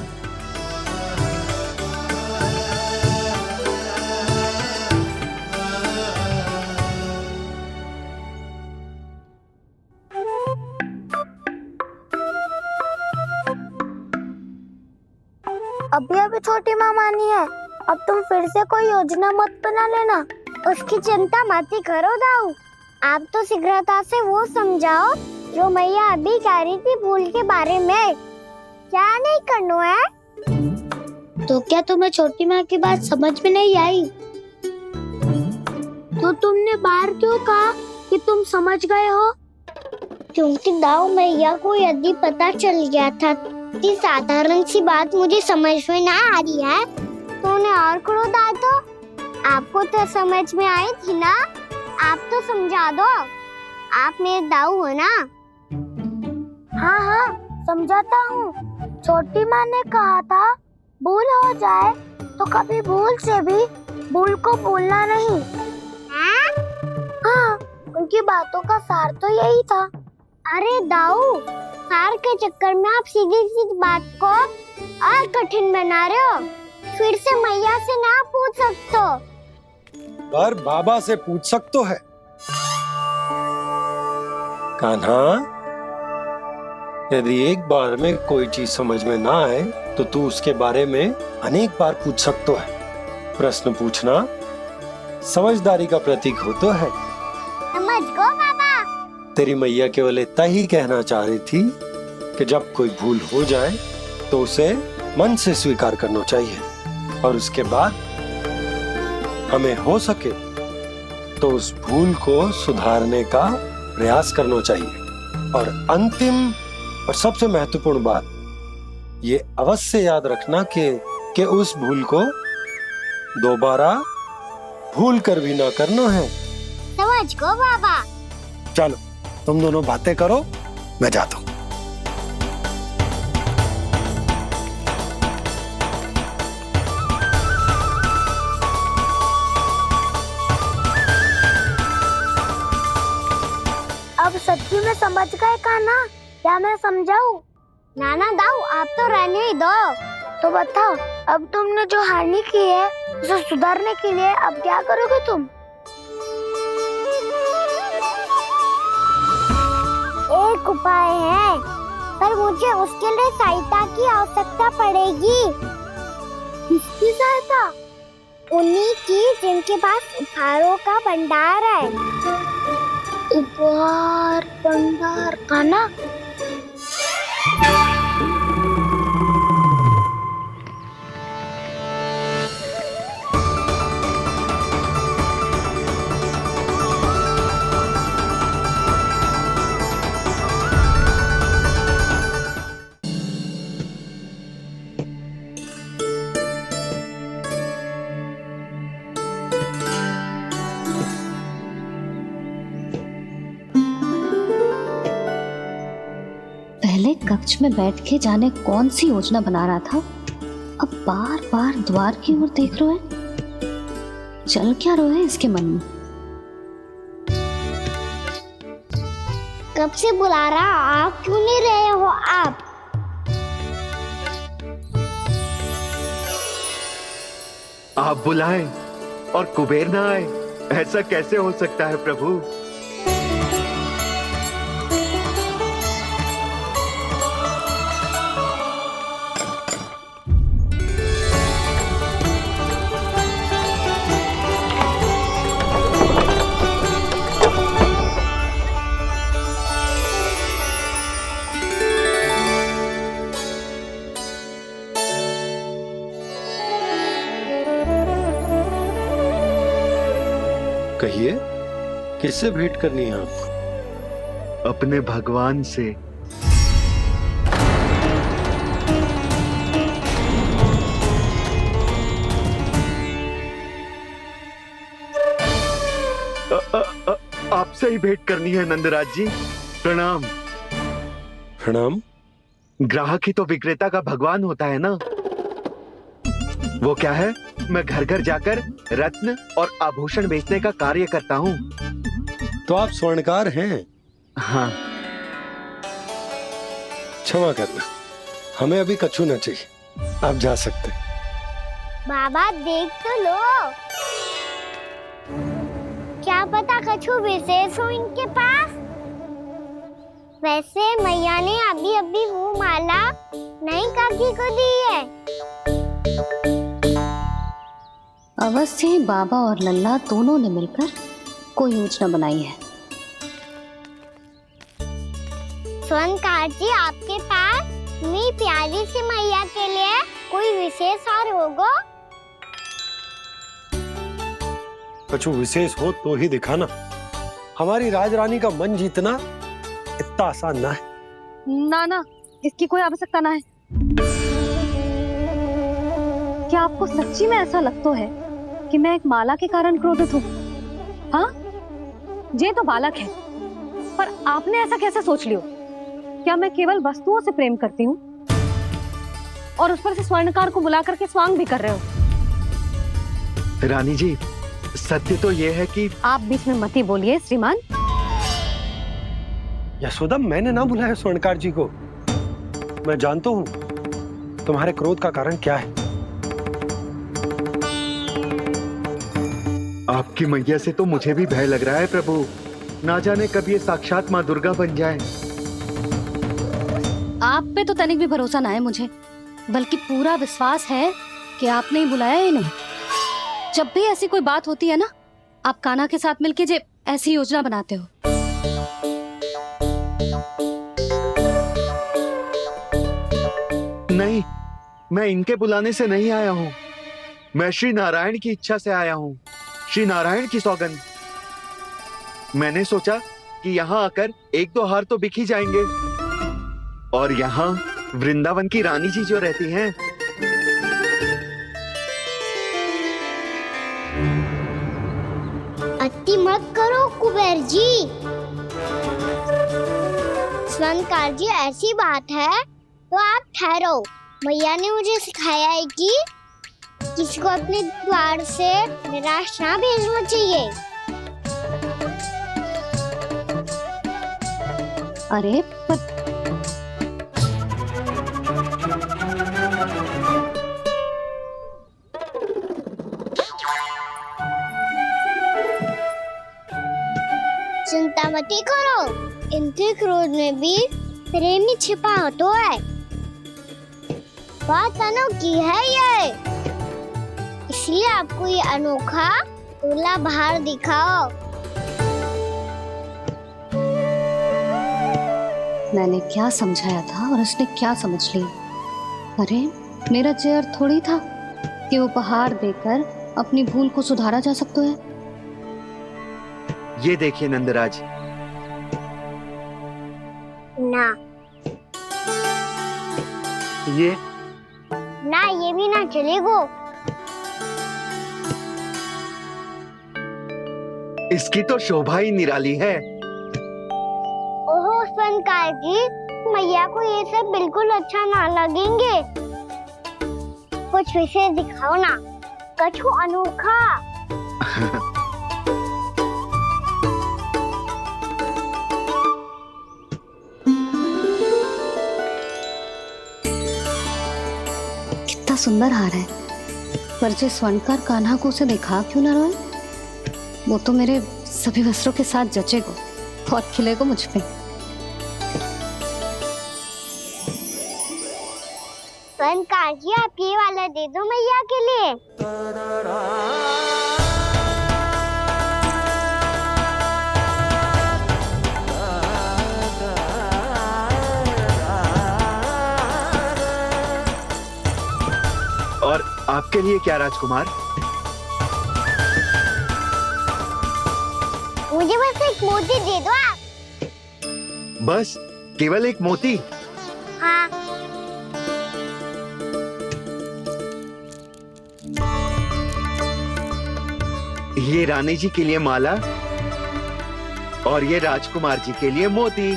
अभी अभी छोटी माँ मानी है, अब तुम फिर से कोई योजना मत बना लेना। उसकी चिंता मत ही करो दाऊ। आप तो शीघ्रता से वो समझाओ जो मैया अभी कह रही थी भूल के बारे में। क्या नहीं करना है? तो क्या तुम्हें छोटी माँ की बात समझ में नहीं आई? तो तुमने बाहर क्यों कहा कि तुम समझ गए हो? क्योंकि दाऊ मैया को यदि पता चल गया था कि साधारण सी बात मुझे समझ में ना आ रही है तो उन्हें और क्रोध आया। तो आपको तो समझ में आई थी ना, आप तो समझा दो। आप मेरे दाऊ हो ना। हाँ हाँ समझाता हूँ। छोटी माँ ने कहा था भूल हो जाए तो कभी भूल से भी भूल को भूलना नहीं। हाँ, उनकी बातों का सार तो यही था। अरे दाऊ, सार के चक्कर में आप सीधी सीधी बात को और कठिन बना रहे हो। फिर से मैया से ना पूछ सकते हो, पर बाबा से पूछ सकते है। कान्हा, यदि एक बार में कोई चीज समझ में ना आए तो तू उसके बारे में अनेक बार पूछ सकते है। प्रश्न पूछना समझदारी का प्रतीक होता है। समझ गो बाबा। तेरी मैया केवल इतना ही कहना चाह रही थी कि जब कोई भूल हो जाए तो उसे मन से स्वीकार करना चाहिए और उसके बाद हमें हो सके तो उस भूल को सुधारने का प्रयास करना चाहिए। और अंतिम और सबसे महत्वपूर्ण बात ये अवश्य याद रखना कि उस भूल को दोबारा भूल कर भी ना करना है। समझ गो बाबा। चलो तुम दोनों बातें करो, मैं जाता हूँ। अब सच्ची में समझ गए कान्हा? क्या मैं समझाऊं? नाना दाऊ, आप तो रहने ही दो। तो बताओ, अब तुमने जो हानि की है उसे सुधारने के लिए अब क्या करोगे तुम? एक उपाय है, पर मुझे उसके लिए सहायता की आवश्यकता पड़ेगी। किसकी सहायता? उन्हीं की जिनके पास उपहारों का भंडार है। उपहार भंडार का ना? पहले कक्ष में बैठ के जाने कौन सी योजना बना रहा था, अब बार बार द्वार की ओर देख रहे हैं। चल क्या रहे हैं इसके मन में? कब से बुला रहा, आप क्यों नहीं रहे हो? आप बुलाएं और कुबेर ना आए, ऐसा कैसे हो सकता है प्रभु? कहिए, किससे भेंट करनी है आपको? अपने भगवान से। आपसे ही भेंट करनी है नंदराज जी। प्रणाम। प्रणाम। ग्राहक ही तो विक्रेता का भगवान होता है ना। वो क्या है, मैं घर घर जाकर रत्न और आभूषण बेचने का कार्य करता हूँ। तो आप स्वर्णकार हैं? हाँ। क्षमा करना, हमें अभी कछु न चाहिए, आप जा सकते। बाबा देख तो लो, क्या पता कछु विशेष हो इनके पास। वैसे मैया ने अभी अभी वो माला नई काकी को दी है। अवश्य ही बाबा और लल्ला दोनों ने मिलकर कोई योजना बनाई है। स्वर्णकार जी, आपके पास मेरी प्यारी सी मैया के लिए कोई विशेष हार होगा? कछु विशेष हो तो ही दिखाना। हमारी राजरानी का मन जीतना इतना आसान ना है। ना, इसकी कोई आवश्यकता ना है। क्या आपको सच्ची में ऐसा लगता है कि मैं एक माला के कारण क्रोधित हूँ? हाँ, ये तो बालक है, पर आपने ऐसा कैसे सोच लियो? क्या मैं केवल वस्तुओं से प्रेम करती हूँ और उस पर से स्वर्णकार को बुला करके स्वांग भी कर रहे हो? रानी जी, सत्य तो ये है कि आप बीच में मत ही बोलिए श्रीमान। यशोदा, मैंने ना बुलाया स्वर्णकार जी को। मैं जानता हूँ तुम्हारे क्रोध का कारण क्या है। आपकी मैया से तो मुझे भी भय लग रहा है प्रभु। ना जाने कब ये साक्षात माँ दुर्गा बन जाए। आप पे तो तनिक भी भरोसा ना है मुझे, बल्कि पूरा विश्वास है कि आपने ही बुलाया ही नहीं। जब भी ऐसी कोई बात होती है ना, आप कान्हा के साथ मिलके जे ऐसी योजना बनाते हो। नहीं, मैं इनके बुलाने से नहीं आया हूँ। मैं श्री नारायण की इच्छा से आया हूँ, श्री नारायण की सौगंध। मैंने सोचा कि यहाँ आकर एक दो हार तो बिक ही जाएंगे। और यहाँ वृंदावन की रानी जी जो रहती हैं, अति मत करो कुबेर जी। स्वर्णकार जी, ऐसी बात है तो आप ठहरो। मैया ने मुझे सिखाया है कि किसी को अपने द्वार से निराश ना भेजना चाहिए। अरे पर चिंता मत करो, इनके क्रोध में भी प्रेम ही छिपा होता है। बात अनोखी है ये, इसलिए आपको ये अनोखा दूल्हा बाहर दिखाओ। मैंने क्या समझाया था और उसने क्या समझ लिया? अरे मेरा चेयर थोड़ी था कि उपहार देकर अपनी भूल को सुधारा जा सकता है। ये देखिए नंदराज। ना ये ना, ये भी ना चलेगा। इसकी तो शोभा ही निराली है। ओहो स्वर्णकार जी, मैया को ये सब बिल्कुल अच्छा ना लगेंगे। कुछ विशेष दिखाओ ना, कछु अनोखा। कितना सुंदर हार है, पर जो स्वर्णकार कान्हा को उसे दिखा क्यों ना रोए? वो तो मेरे सभी वस्त्रों के साथ जचेगा और खिलेगा मुझ पे। स्वर्णकार जी, आप ये वाला दे दो मैया के लिए। और आपके लिए क्या राजकुमार? मुझे बस एक मोती दे दो आप। बस केवल एक मोती? हाँ। ये रानी जी के लिए माला और ये राजकुमार जी के लिए मोती।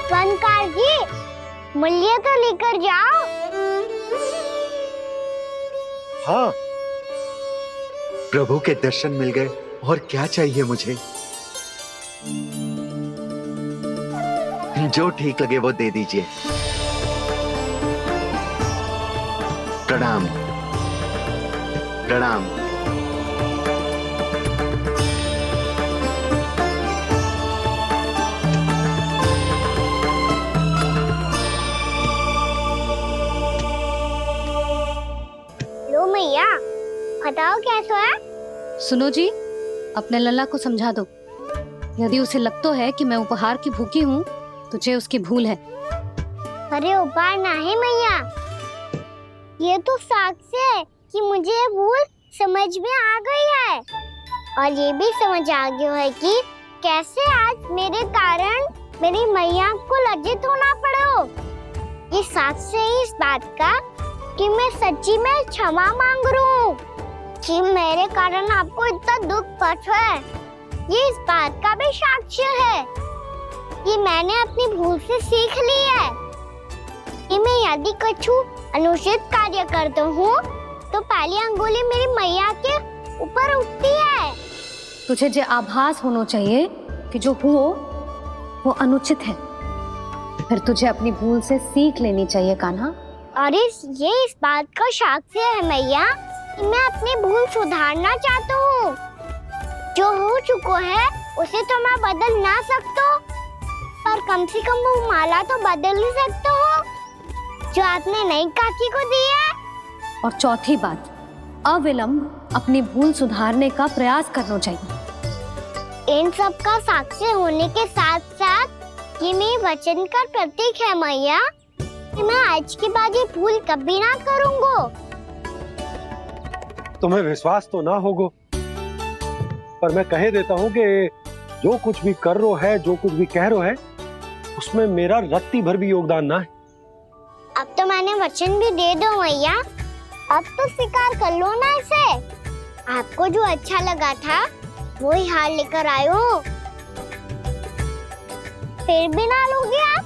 स्वर्णकार जी, मूल्य तो लेकर जाओ। हाँ, प्रभु के दर्शन मिल गए, और क्या चाहिए मुझे? जो ठीक लगे वो दे दीजिए। प्रणाम प्रणाम। लो मैया, बताओ कैसा है? सुनो जी, अपने लल्ला को समझा दो। यदि उसे लगता है कि मैं उपहार की भूखी हूँ, तो ये उसकी भूल है। अरे उपहार ना है मैया, ये तो साक्ष्य है कि मुझे ये भूल समझ में आ गई है, और ये भी समझ आ गया है कि कैसे आज मेरे कारण मेरी मैया को लज्जित होना पड़ो। ये साक्ष्य है इस बात का कि मैं सच्ची में क्षमा मांग रहा हूँ कि मेरे कारण आपको इतना दुख पहुंचा है। ये इस बात का भी साक्ष्य है कि मैंने अपनी भूल से सीख ली है कि मैं यदि कछु अनुचित कार्य करता हूँ तो पहली अंगुली मेरी मैया के ऊपर उठती है। तुझे जो आभास होना चाहिए कि जो हुआ वो अनुचित है, फिर तुझे अपनी भूल से सीख लेनी चाहिए कान्हा। और ये इस बात का साक्ष्य है मैया कि मैं अपनी भूल सुधारना चाहता हूँ। जो हो चुका है उसे तो मैं बदल ना सकता, पर कम से कम वो माला तो बदल ही सकता हूँ जो आपने नई काकी को दी है। और चौथी बात, अविलंब अपनी भूल सुधारने का प्रयास करना चाहिए। इन सब का साक्षी होने के साथ साथ ये मेरे वचन का प्रतीक है मैया कि मैं आज के बाद ये भूल कभी ना करूँगा। तुम्हें विश्वास तो ना होगो, पर मैं कह देता हूँ कि जो कुछ भी कर रो है, जो कुछ भी कह रो है, उसमें मेरा रत्ती भर भी योगदान ना है। अब तो मैंने वचन भी दे दो मैया, अब तो स्वीकार कर लो ना इसे। आपको जो अच्छा लगा था वो ही हार लेकर आयो, फिर भी ना लोगे आप?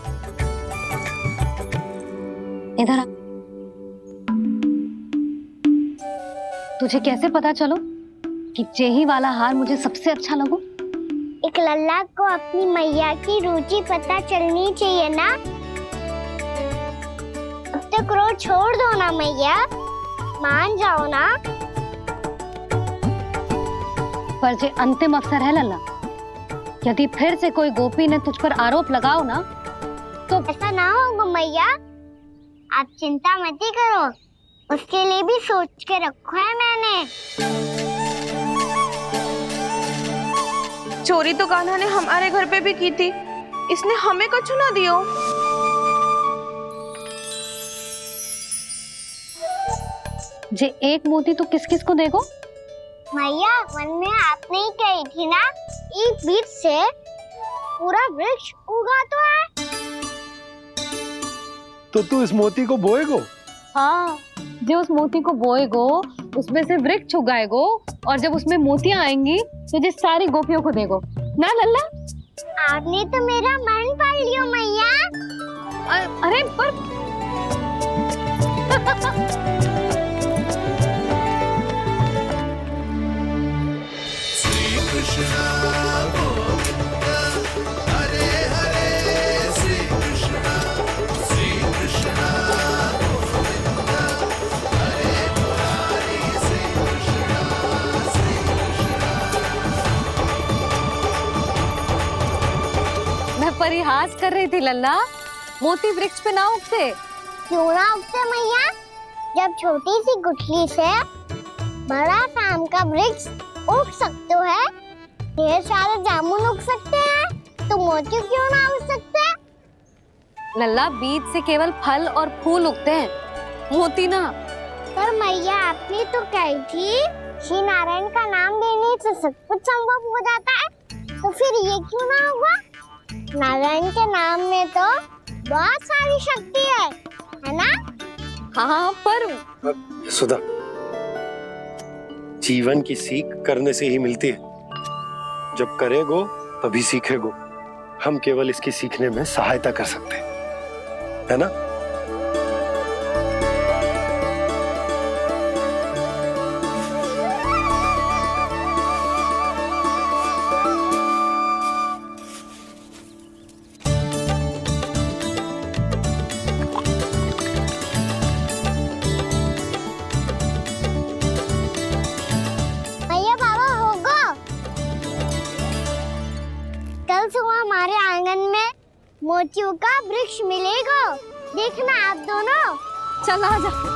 इधर आ। तुझे कैसे पता चलो कि यही वाला हार मुझे सबसे अच्छा लगो? एक लल्ला को अपनी मैया की रुचि पता चलनी चाहिए ना। अब तो क्रोध छोड़ दो ना मैया, मान जाओ ना। पर जे अंतिम अवसर है लल्ला, यदि फिर से कोई गोपी ने तुझ पर आरोप लगाओ ना तो ऐसा ना होगा मैया, आप चिंता मत ही करो, उसके लिए भी सोच के रखा है मैंने। चोरी तो कान्हा ने हमारे घर पे भी की थी, इसने हमें कुछ ना दियो। जे एक मोती तो किस किस को देगो? मैया, मन में आपने ही कही थी ना, एक बीज से पूरा वृक्ष उगा तो है। तो तू इस मोती को बोएगो? हाँ, जो उस मोती को बोएगो उसमें से वृक्ष उगाएगो, और जब उसमें मोतियां आएंगी तो जिस सारी गोपियों को देगो ना लल्ला। आपने तो मेरा मन पढ़ लियो मैया। अरे पर मैं परिहास कर रही थी लल्ला, मोती वृक्ष पे ना उगते। क्यों ना उगते मैया? जब छोटी सी गुठली से बड़ा आम का वृक्ष उग सकते है, ढेर सारे जामुन उग सकते हैं, तो मोती क्यों ना उग सकते? लल्ला, बीज से केवल फल और फूल उगते हैं, मोती ना। पर मैया आपने तो कही थी श्री नारायण का नाम लेने से सब कुछ संभव हो जाता है, तो फिर ये क्यों ना हुआ? नारायण के नाम में तो बहुत सारी शक्ति है ना? हाँ पर सुधा, जीवन की सीख करने से ही मिलती है। जब करेगो तभी सीखेगो। हम केवल इसकी सीखने में सहायता कर सकते हैं, है ना? भैया बाबा होगा, कल सुबह हमारे आंगन में मोतियों का वृक्ष मिलेगा, देखना आप दोनों। चल आजा।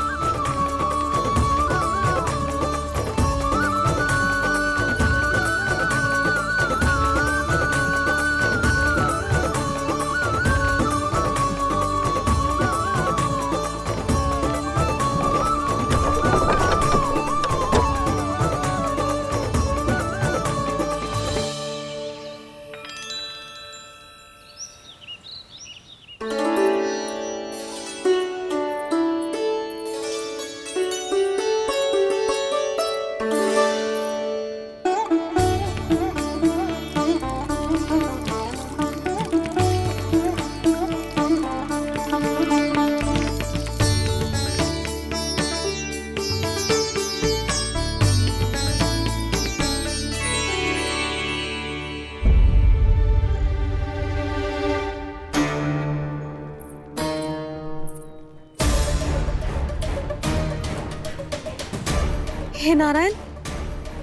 हे नारायण,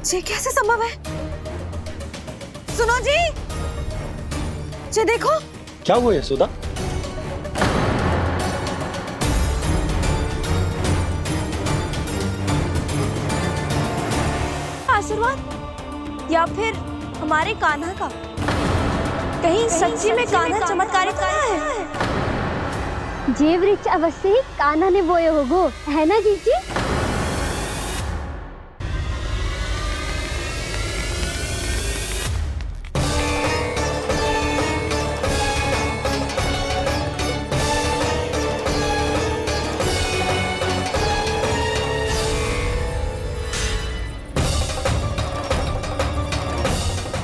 ये कैसे संभव है? सुनो जी, ये देखो। क्या हुआ है सुधा? आशीर्वाद या फिर हमारे कान्हा का? कहीं सच्ची में कान्हा चमत्कारित कर रहा है? जे वृक्ष अवश्य ही कान्हा ने बोए होगो, है ना जीजी?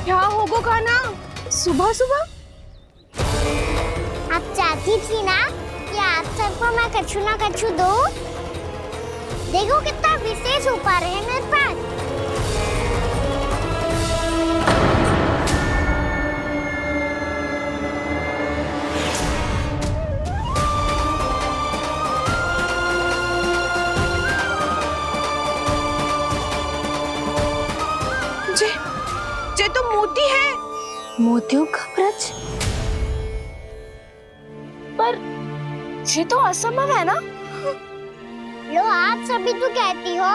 क्या होगो कान्हा सुबह सुबह? आप चाहती थी ना कि आज सबको मैं कछु ना कछु दूं? देखो कितना विशेष उपहार है मेरे पास। ये तो मोती है। मोतियों का वृक्ष? पर ये तो असंभव है ना? लो आप सभी तो कहती हो,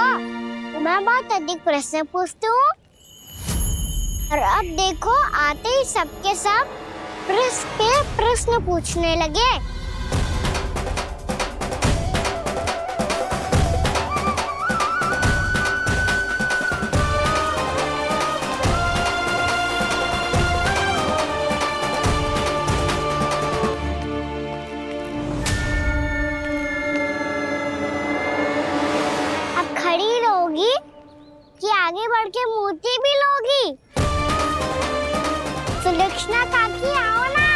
मैं बहुत अधिक प्रश्न पूछती हूँ, और अब देखो आते ही सबके सब प्रश्न पे प्रश्न पूछने लगे। कि आगे बढ़ के मोती भी लोगी? सुलक्षणा काकी आओ ना।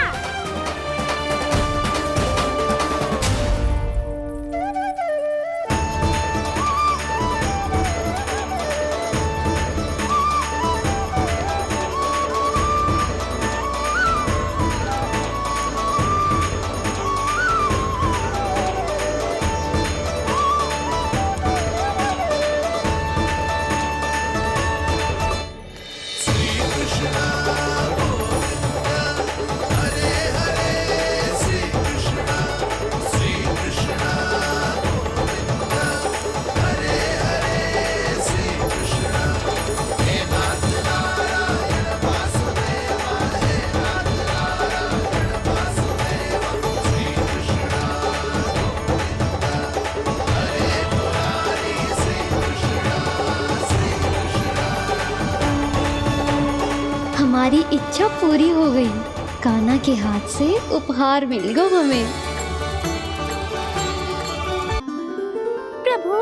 हमारी इच्छा पूरी हो गई। कान्हा के हाथ से उपहार मिल गया हमें। प्रभु,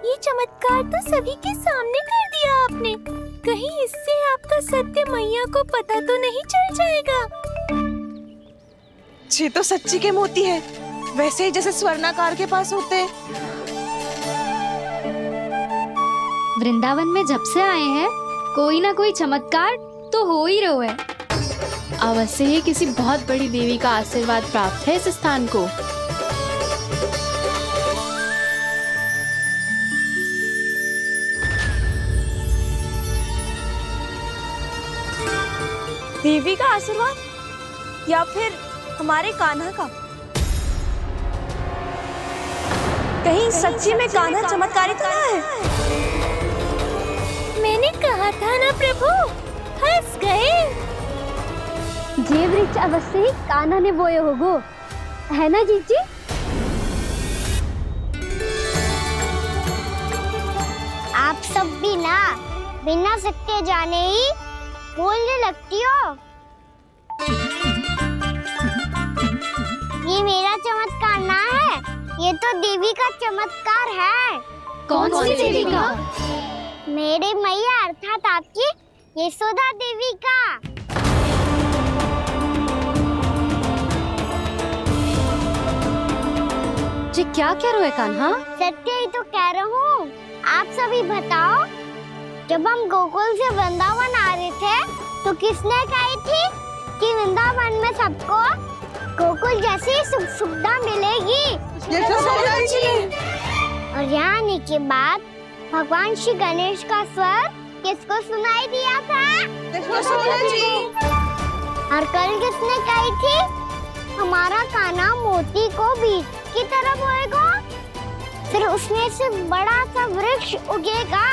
ये चमत्कार तो सभी के सामने कर दिया आपने। कहीं इससे आपका सत्य मैया को पता तो नहीं चल जाएगा? ये तो सच्ची के मोती है, वैसे ही जैसे स्वर्णाकार के पास होते हैं। वृंदावन में जब से आए हैं कोई ना कोई चमत्कार तो हो ही रहा है। अवश्य ही किसी बहुत बड़ी देवी का आशीर्वाद प्राप्त है इस स्थान को। देवी का आशीर्वाद या फिर हमारे कान्हा का? कहीं सच्ची में कान्हा चमत्कारी तो ना है? मैंने कहा था ना प्रभु, हंस गए। ये वृक्ष अवश्य ही कान्हा ने बोए होगो, है ना जीजी? आप सब भी ना बिना सत्य जाने ही बोलने लगती हो। ये मेरा चमत्कार ना है, ये तो देवी का चमत्कार है। कौन सी देवी का? मेरे मैया अर्थात आपकी यशोदा देवी का। जी क्या कह रहे हो कान्हा? सत्य ही तो कह रहा हूँ। आप सभी बताओ, जब हम गोकुल से वृंदावन आ रहे थे तो किसने कही थी कि वृंदावन में सबको गोकुल जैसी सुख सुविधा मिलेगी? यशोदा जी। और यहाँ आने के बाद भगवान श्री गणेश का स्वर किसको सुनाई दिया था? यशोदा जी। और कल किसने कही थी हमारा कान्हा मोती को बीज की तरह बोएगा, फिर उसमें से बड़ा सा वृक्ष उगेगा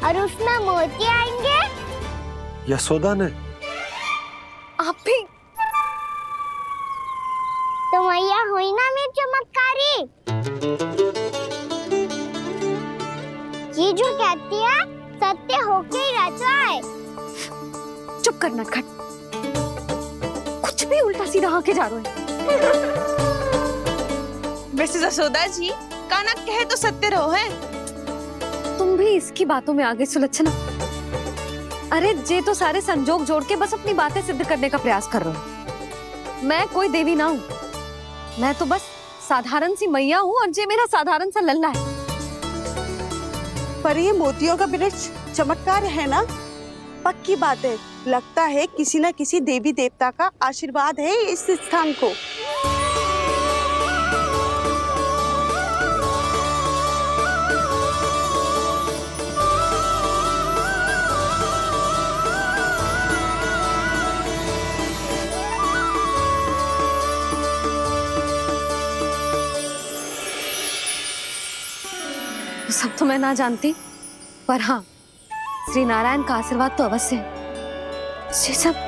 और उसमें मोती आएंगे? यशोदा ने? आप भी? तो मैया हुई ना मेरी चमत्कारी। ये जो कहती है सत्य होके ही रहता है। चुप कर नटखट, कुछ भी उल्टा सीधा होके जा रहे हैं। वैसे यशोदा जी, कान्हा कहे तो सत्य रहो है। तुम भी इसकी बातों में आगे सुलझना। अरे जे तो सारे संजोग जोड़ के बस अपनी बातें सिद्ध करने का प्रयास कर रहे हो। मैं कोई देवी ना हूँ, मैं तो बस साधारण सी मैया हूँ और जे मेरा साधारण सा लल्ला है। पर ये मोतियों का वृक्ष चमत्कार है ना? पक्की बात है, लगता है किसी न किसी देवी देवता का आशीर्वाद है इस स्थान को। सब तो मैं ना जानती, पर हाँ, श्री नारायण का आशीर्वाद तो अवश्य है। ये सब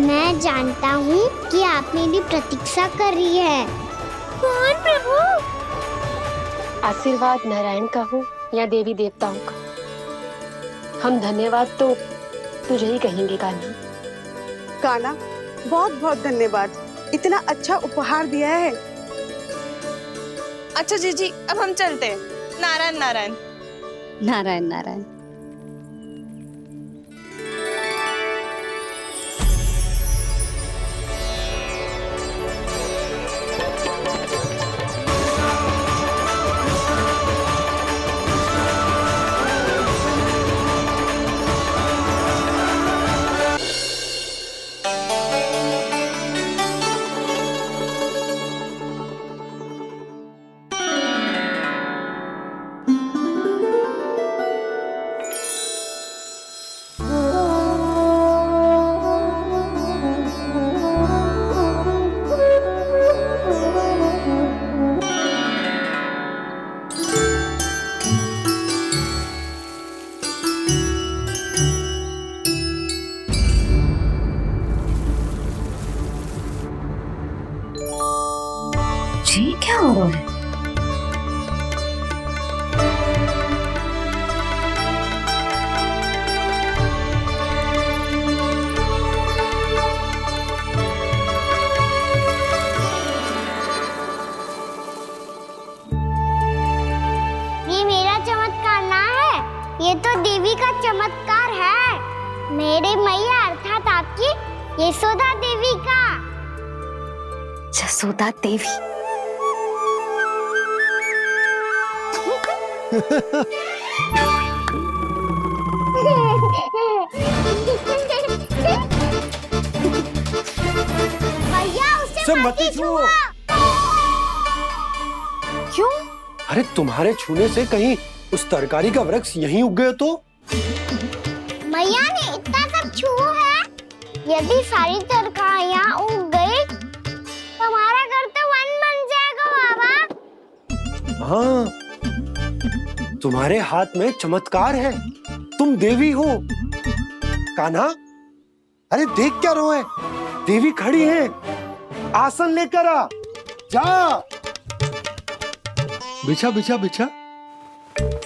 मैं जानता हूँ कि आप मेरी प्रतीक्षा कर रही है। कौन प्रभु? आशीर्वाद नारायण का हो या देवी देवताओं का, हम धन्यवाद तो तुझे ही कहेंगे कान्हा। कान्हा, बहुत बहुत धन्यवाद, इतना अच्छा उपहार दिया है। अच्छा जीजी, अब हम चलते हैं। नारायण नारायण। नारायण नारायण। ये क्या हो रहा है? ये मेरा चमत्कार ना है, ये तो देवी का चमत्कार है। मेरे मैया अर्थात आपकी यशोदा देवी का। जसोदा देवी। भैया उसे मत छुओ। क्यों? अरे तुम्हारे छूने से कहीं उस तरकारी का वृक्ष यहीं उग गए तो? मैया ने इतना सब छुआ है, यदि सारी तरकारियां उग गई तो हमारा घर तो वन बन जाएगा बाबा। हाँ, तुम्हारे हाथ में चमत्कार है, तुम देवी हो। कान्हा, अरे देख क्या रो है, देवी खड़ी है, आसन लेकर आ, जा। बिछा बिछा बिछा।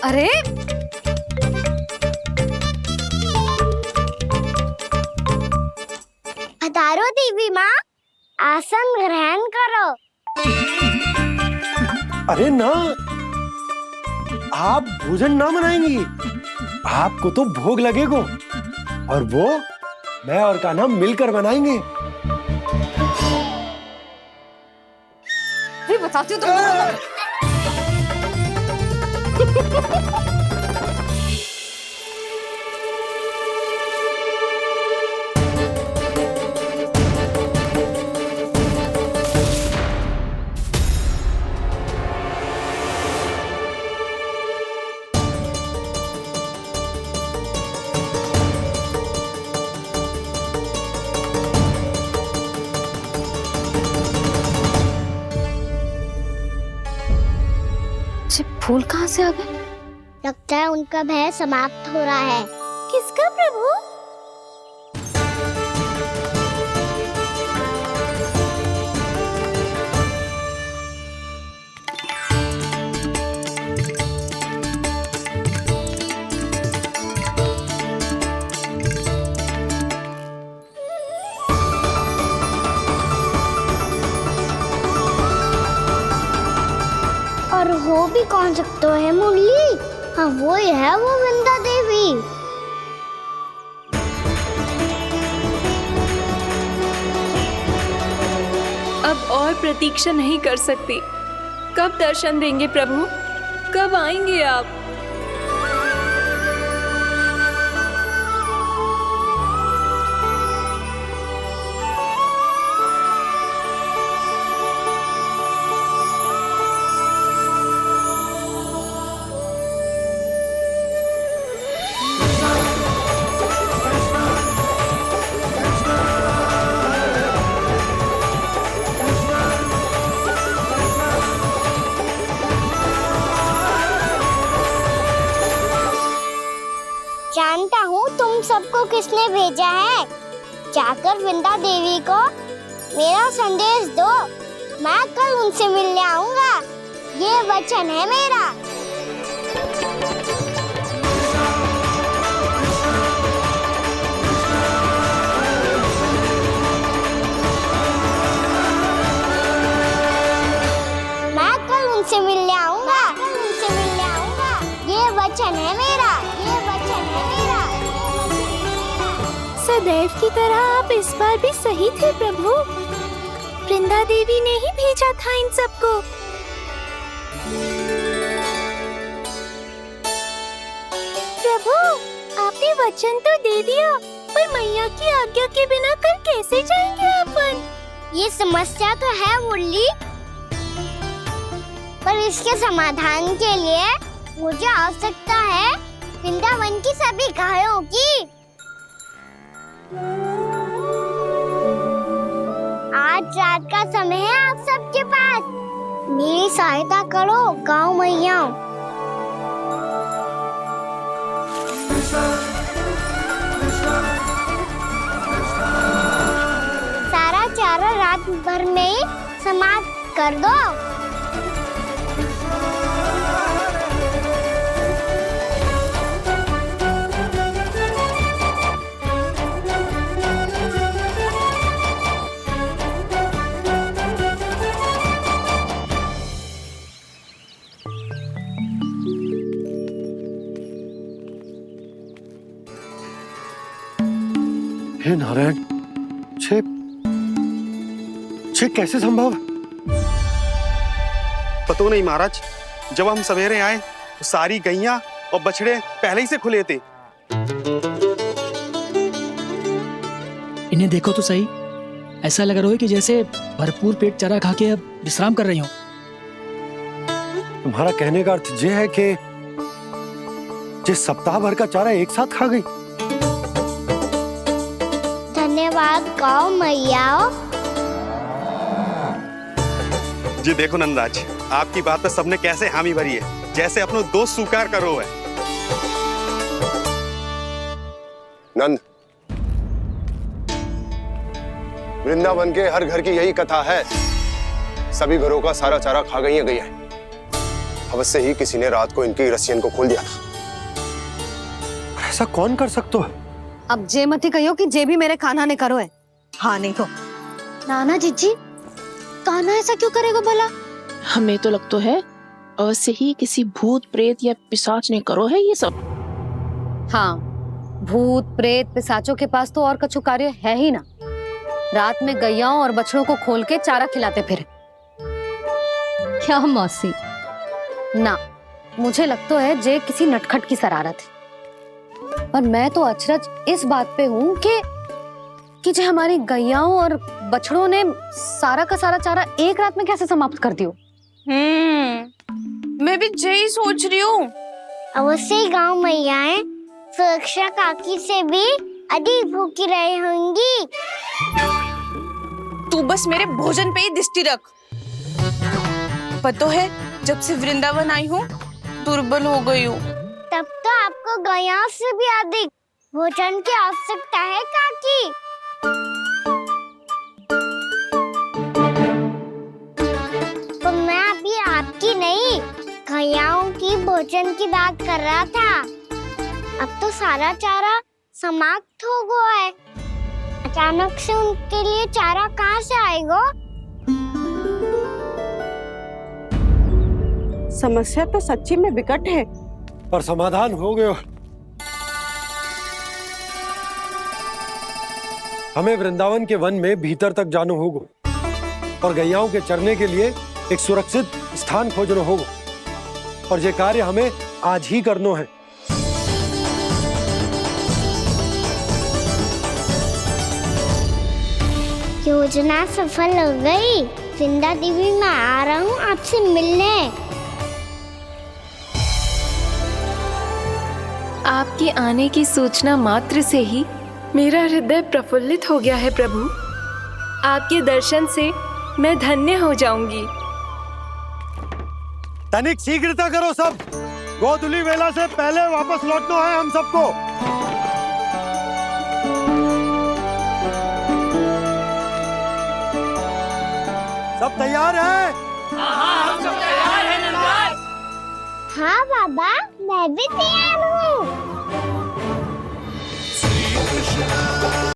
अरे पधारो देवी माँ, आसन ग्रहण करो। अरे ना, आप भोजन ना बनाएंगी, आपको तो भोग लगेगा और वो मैं और कान्हा मिलकर बनाएंगे। भी बताती हूँ तुमको। फूल कहाँ से आ गए? लगता है उनका भय समाप्त हो रहा है। किसका प्रभु? और हो भी कौन सकता है मुरली? हाँ वो ही है, वो वृंदा देवी। अब और प्रतीक्षा नहीं कर सकती। कब दर्शन देंगे प्रभु? कब आएंगे आप? जानता हूँ तुम सबको किसने भेजा है। जाकर वृंदा देवी को मेरा संदेश दो, मैं कल उनसे मिलने आऊंगा, ये वचन है मेरा। मैं कल उनसे मिलने आऊंगा, ये वचन है मेरा, ये वचन है मेरा। सदैव की तरह आप इस बार भी सही थे प्रभु। वृंदा देवी ने ही भेजा था इन सबको। प्रभु, आपने वचन तो दे दिया, पर मैया की आज्ञा के बिना कल कैसे जाएंगे अपन? ये समस्या तो है मुरली, पर इसके समाधान के लिए मुझे आवश्यकता है वृंदावन की सभी गायों की। आज रात का समय है आप सबके पास, मेरी सहायता करो गाँव मैया। सारा चारा रात भर में समाप्त कर दो। श्री नारायण, छे कैसे संभव? पता नहीं महाराज, जब हम सवेरे आए तो सारी गैया और बछड़े पहले ही से खुले थे। इन्हें देखो तो सही, ऐसा लग रहा है कि जैसे भरपूर पेट चारा खा के अब विश्राम कर रही हूँ। तुम्हारा कहने का अर्थ ये है कि जिस सप्ताह भर का चारा एक साथ खा गई। धन्यवाद गौ मैया। जी देखो नंदराज, आपकी बात पर सबने कैसे हामी भरी है, जैसे अपनो दोस्त स्वीकार करो है। नंद, वृंदावन के हर घर की यही कथा है, सभी घरों का सारा चारा खा गई है गैया। अवश्य ही किसी ने रात को इनकी रस्सियन को खोल दिया था। ऐसा कौन कर सकता है? अब जे मत ही कहियो कि जे भी मेरे कान्हा ने करो है। हाँ नहीं तो नाना जीजी, कान्हा ऐसा क्यों करेगा भला? हमें तो लगता है अवश्य ही किसी भूत प्रेत या पिशाच ने करो है ये सब। हाँ, भूत प्रेत पिशाचों के पास तो और कछु कार्य है ही ना। रात में गैयाओं और बछड़ों को खोल के चारा खिलाते फिर। क्या मौसी? ना, मुझे लगता है जे किसी नटखट की शरारत है। पर मैं तो अचरज इस बात पे हूँ कि जो हमारी गैयाओं और बछड़ों ने सारा का सारा चारा एक रात में कैसे समाप्त कर दियो। मैं भी यही सोच रही हूँ। अवश्य गांव मैयाएं सुरक्षा काकी से भी अधिक भूखी रही होंगी। तू बस मेरे भोजन पे ही दृष्टि रख। पता है, जब से वृंदावन आई हूँ दुर्बल हो गई हूँ। तब तो आपको गैया से भी अधिक भोजन की आवश्यकता है काकी। तो मैं अभी आपकी नहीं, गैयाओं की भोजन की बात कर रहा था। अब तो सारा चारा समाप्त हो गया है, अचानक से उनके लिए चारा कहाँ से आएगा? समस्या तो सच्ची में विकट है, पर समाधान हो गयो। हमें वृंदावन के वन में भीतर तक जानो होगा और गैयाओं के चरने के लिए एक सुरक्षित स्थान खोजनो होगा, और ये कार्य हमें आज ही करनो है। योजना सफल हो गई। वृंदा देवी, मैं आ रहा हूँ आपसे मिलने। आपके आने की सूचना मात्र से ही मेरा हृदय प्रफुल्लित हो गया है प्रभु। आपके दर्शन से मैं धन्य हो जाऊंगी। तनिक शीघ्रता करो सब, गोधुली वेला से पहले वापस लौटना है हम सबको। सब तैयार है? हाँ, हम सब तैयार हैं नंदराज। हाँ बाबा, मैं भी तैयार हूँ।